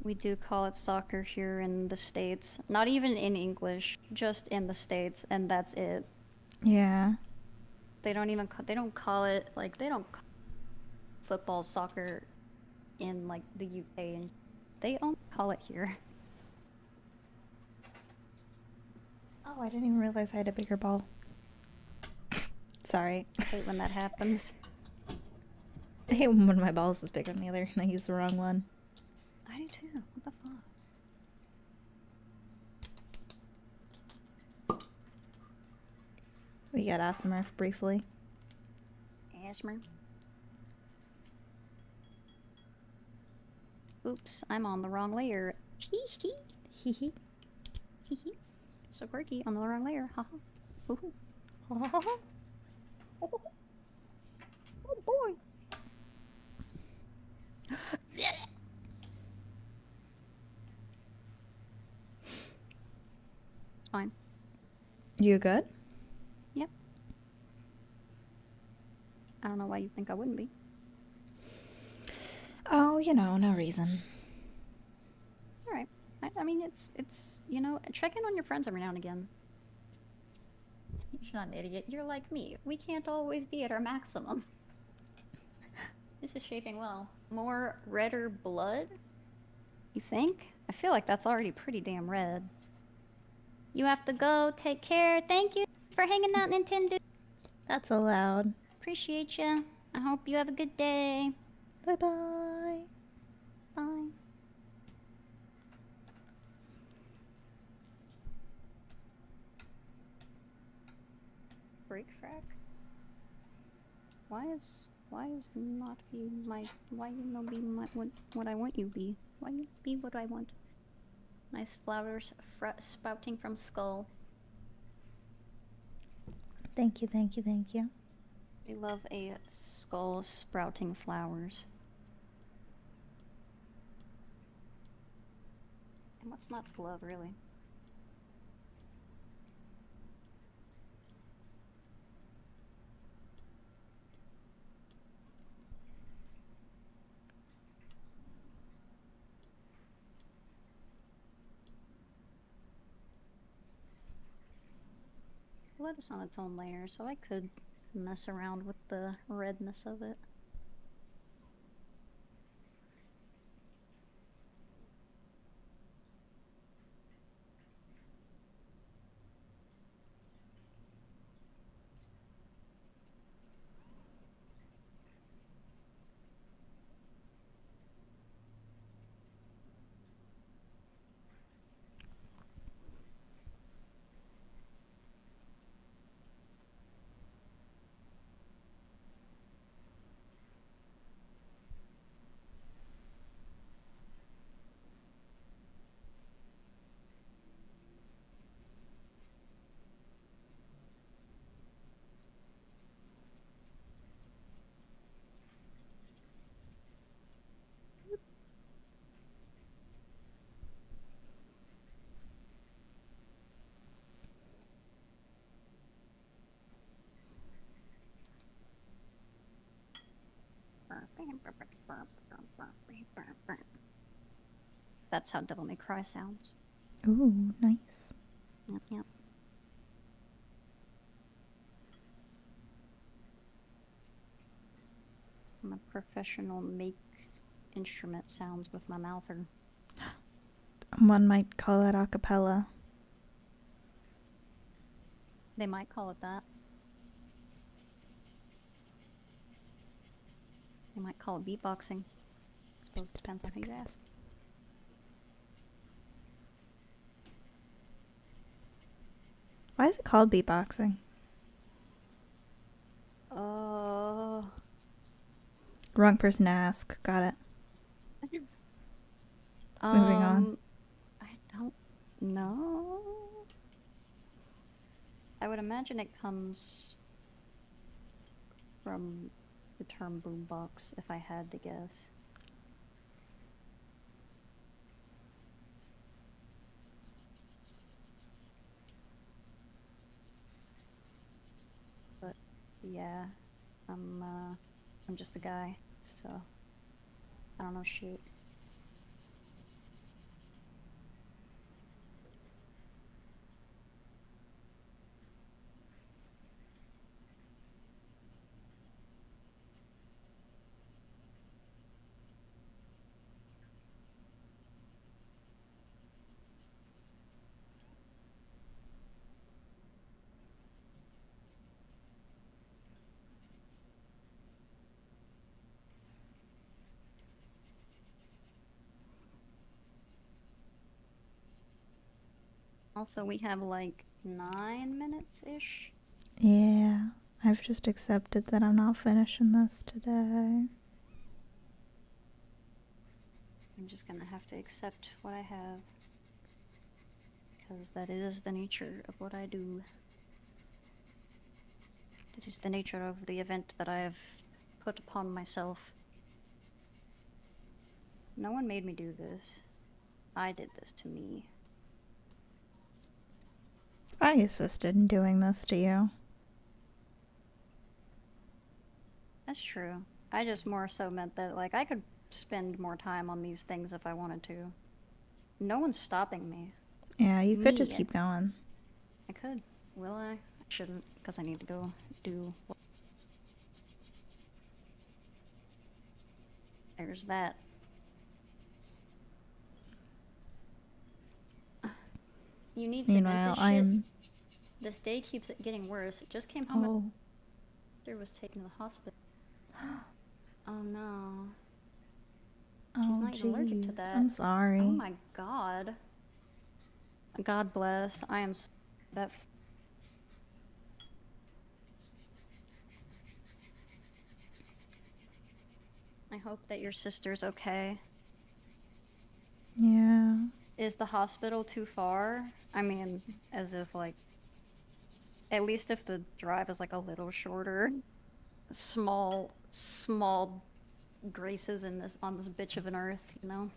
We do call it soccer here in the States. Not even in English, just in the States, and that's it. Yeah. They don't even they don't call it like they don't call football soccer in like the UK, and they only call it here. Oh, I didn't even realize I had a bigger ball. Sorry. I hate when that happens. I hate when one of my balls is bigger than the other and I use the wrong one. I do too. What the fuck? We got Asimov briefly. Asmer. Oops, I'm on the wrong layer. Hee hee. Hee hee. Hee hee. So quirky, on the wrong layer. Haha. Ooh. Oh boy. It's fine. You good? Yep. I don't know why you think I wouldn't be. Oh, no reason. It's alright. I mean, it's, you know, check in on your friends every now and again. You're not an idiot. You're like me. We can't always be at our maximum. This is shaping well. More redder blood? You think? I feel like that's already pretty damn red. You have to go. Take care. Thank you for hanging out, Nintendo. That's allowed. Appreciate you. I hope you have a good day. Bye-bye. Bye. Break frack? Why is not be my, why you no be my, what I want you be? Why you be what I want? Nice flowers sprouting from skull. Thank you, thank you, thank you. We love a skull sprouting flowers. And what's not to love, really? Blood is on its own layer, so I could mess around with the redness of it. That's how Devil May Cry sounds. Ooh, nice. Yep, yep. I'm a professional make instrument sounds with my mouther. One might call that a cappella. They might call it that. They might call it beatboxing. I suppose it depends on who you ask. Why is it called beatboxing? Wrong person to ask. Got it. Moving on. I don't know. I would imagine it comes from the term boombox, if I had to guess. But yeah, I'm just a guy, so I don't know shit. Also, we have like 9 minutes-ish. Yeah, I've just accepted that I'm not finishing this today. I'm just gonna have to accept what I have. Because that is the nature of what I do. It is the nature of the event that I have put upon myself. No one made me do this. I did this to me. I assisted in doing this to you. That's true. I just more so meant that, like, I could spend more time on these things if I wanted to. No one's stopping me. Yeah, you could just Me. keep going. I could. Will I? I shouldn't, because I need to go do. There's that. You need to vent Meanwhile, this shit. This day keeps getting worse. It just came home. Oh. Sister was taken to the hospital. Oh no. Oh, She's not even allergic to that. I'm sorry. Oh my god. God bless. I am that. I hope that your sister's okay. Yeah. Is the hospital too far? I mean, as if, like, at least if the drive is like a little shorter. Small graces in this on this bitch of an earth, you know?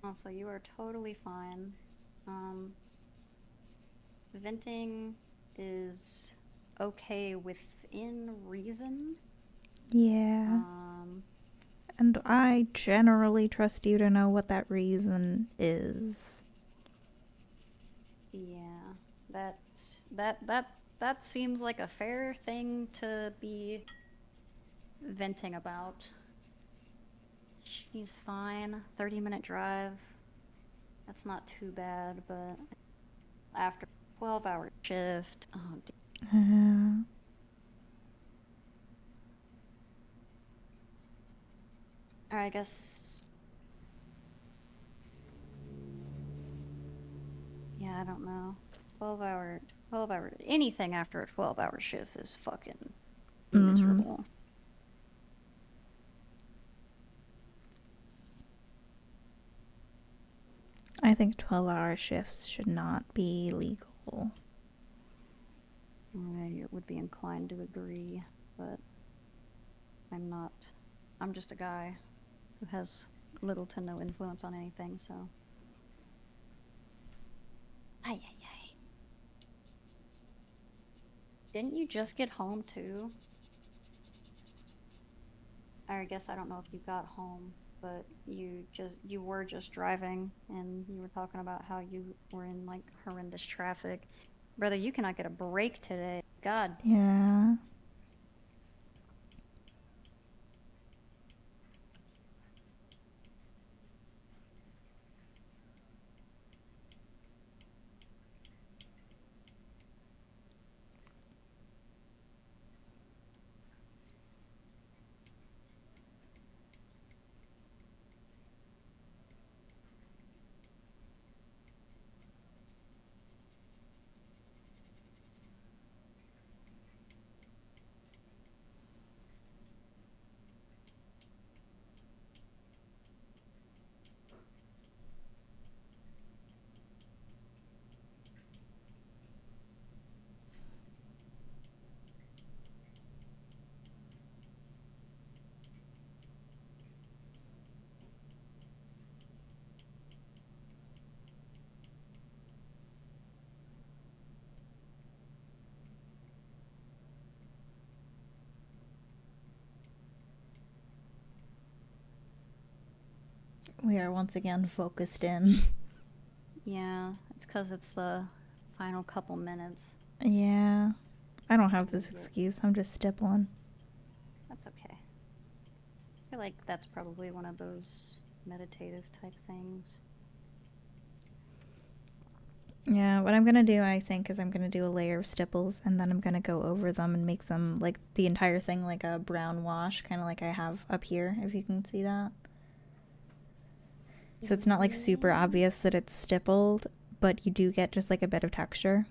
Also, you are totally fine. Um, Venting is okay within reason. Yeah. And I generally trust you to know what that reason is. Yeah, that seems like a fair thing to be venting about. She's fine. 30-minute drive. That's not too bad, but after 12-hour shift, oh dear. Alright, I guess. Yeah, I don't know. 12-hour, anything after a 12-hour shift is fucking miserable. I think 12-hour shifts should not be legal. I would be inclined to agree, but I'm not. I'm just a guy who has little to no influence on anything, so. Ay. Didn't you just get home too? I guess I don't know if you got home, but you were just driving and you were talking about how you were in like horrendous traffic. Brother, you cannot get a break today. God. Yeah. We are once again focused in. Yeah, it's because it's the final couple minutes. Yeah. I don't have this excuse. I'm just stippling. That's okay. I feel like that's probably one of those meditative type things. Yeah, what I'm gonna do, I think, is I'm gonna do a layer of stipples and then I'm gonna go over them and make them like the entire thing like a brown wash, kind of like I have up here, if you can see that. So it's not like super Yeah. obvious that it's stippled, but you do get just like a bit of texture.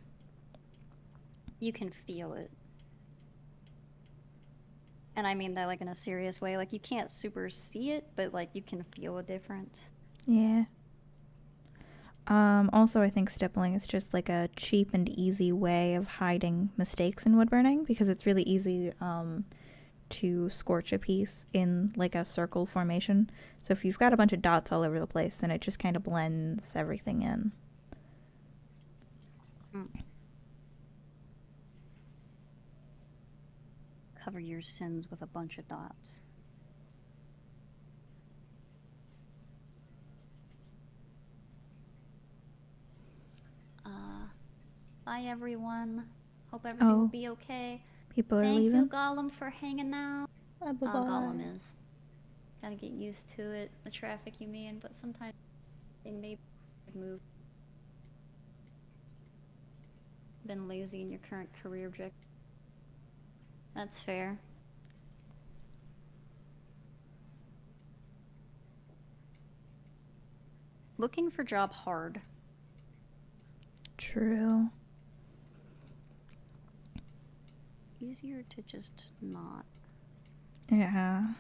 You can feel it. And I mean that like in a serious way. Like you can't super see it, but like you can feel a difference. Yeah. Also, I think stippling is just like a cheap and easy way of hiding mistakes in wood burning because it's really easy to scorch a piece in like a circle formation. So if you've got a bunch of dots all over the place, then it just kind of blends everything in. Mm. Cover your sins with a bunch of dots. Bye everyone. Hope everything will Oh, be okay. people are Thank you, leaving. Gollum, for hanging out. Bye bye. Gollum is. Gotta get used to it. The traffic, you mean, but sometimes they may move. Been lazy in your current career objective. That's fair. Looking for job hard. True. Easier to just not. Yeah.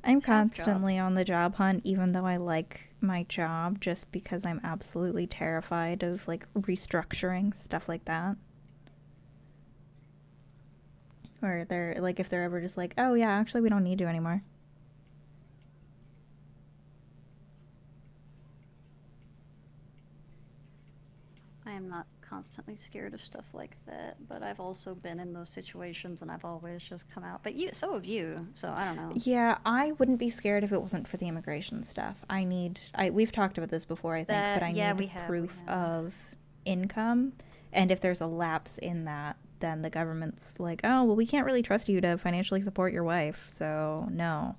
I'm Have job. constantly on the job hunt, even though I like my job, just because I'm absolutely terrified of like restructuring stuff like that. Or they're like, if they're ever just like, oh yeah, actually, we don't need you anymore. I am not constantly scared of stuff like that, but I've also been in those situations and I've always just come out. But so have you, so I don't know. Yeah, I wouldn't be scared if it wasn't for the immigration stuff. We've talked about this before, I think, but I Yeah, need we have. proof of income. And if there's a lapse in that, then the government's like, oh, well, we can't really trust you to financially support your wife, so no.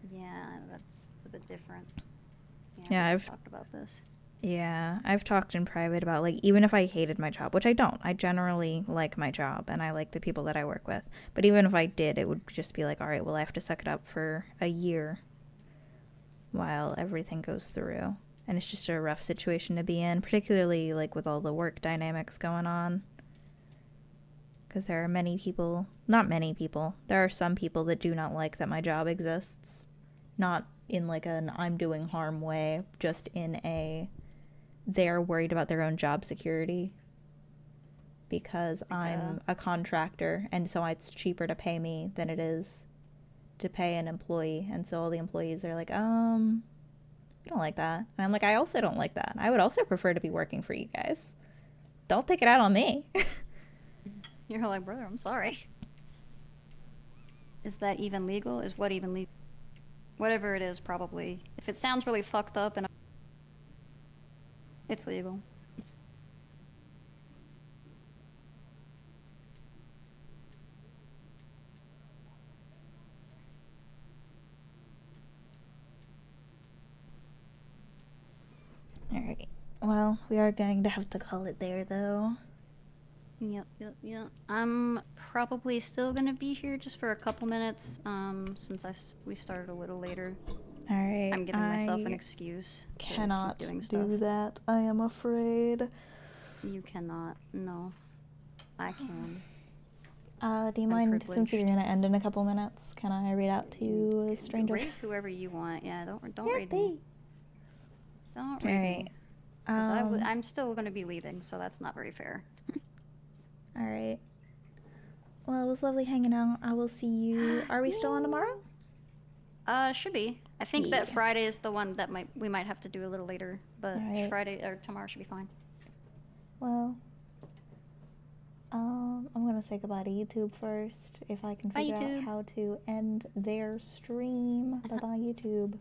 Yeah, that's a bit different. Yeah, I've talked about this. Yeah, I've talked in private about like even if I hated my job, which I don't. I generally like my job and I like the people that I work with. But even if I did, it would just be like, all right, well, I have to suck it up for a year while everything goes through. And it's just a rough situation to be in, particularly like with all the work dynamics going on. Because there are many people, not many people, there are some people that do not like that my job exists. Not in like an I'm doing harm way, just in a they're worried about their own job security because I'm a contractor and so it's cheaper to pay me than it is to pay an employee. And so all the employees are like, I don't like that. And I'm like, I also don't like that. I would also prefer to be working for you guys. Don't take it out on me. You're like, brother, I'm sorry. Is that even legal? Is what even legal? Whatever it is, probably. If it sounds really fucked up and it's legal. Alright. Well, we are going to have to call it there, though. Yep. I'm probably still gonna be here just for a couple minutes, since we started a little later. Alright. I'm giving myself an excuse to cannot keep doing stuff. do that, I am afraid. You cannot. No. I can. Do you mind, since you're gonna end in a couple minutes, can I read out to you a stranger? Rate whoever you want. Yeah, don't yeah, read me. Don't read me. Because I'm still gonna be leaving, so that's not very fair. Alright. Well, it was lovely hanging out. I will see you. Are we still on tomorrow? Should be. I think that Friday is the one that we might have to do a little later, but Friday or tomorrow should be fine. Well, I'm gonna say goodbye to YouTube first, if I can figure out how to end their stream. Bye bye, YouTube.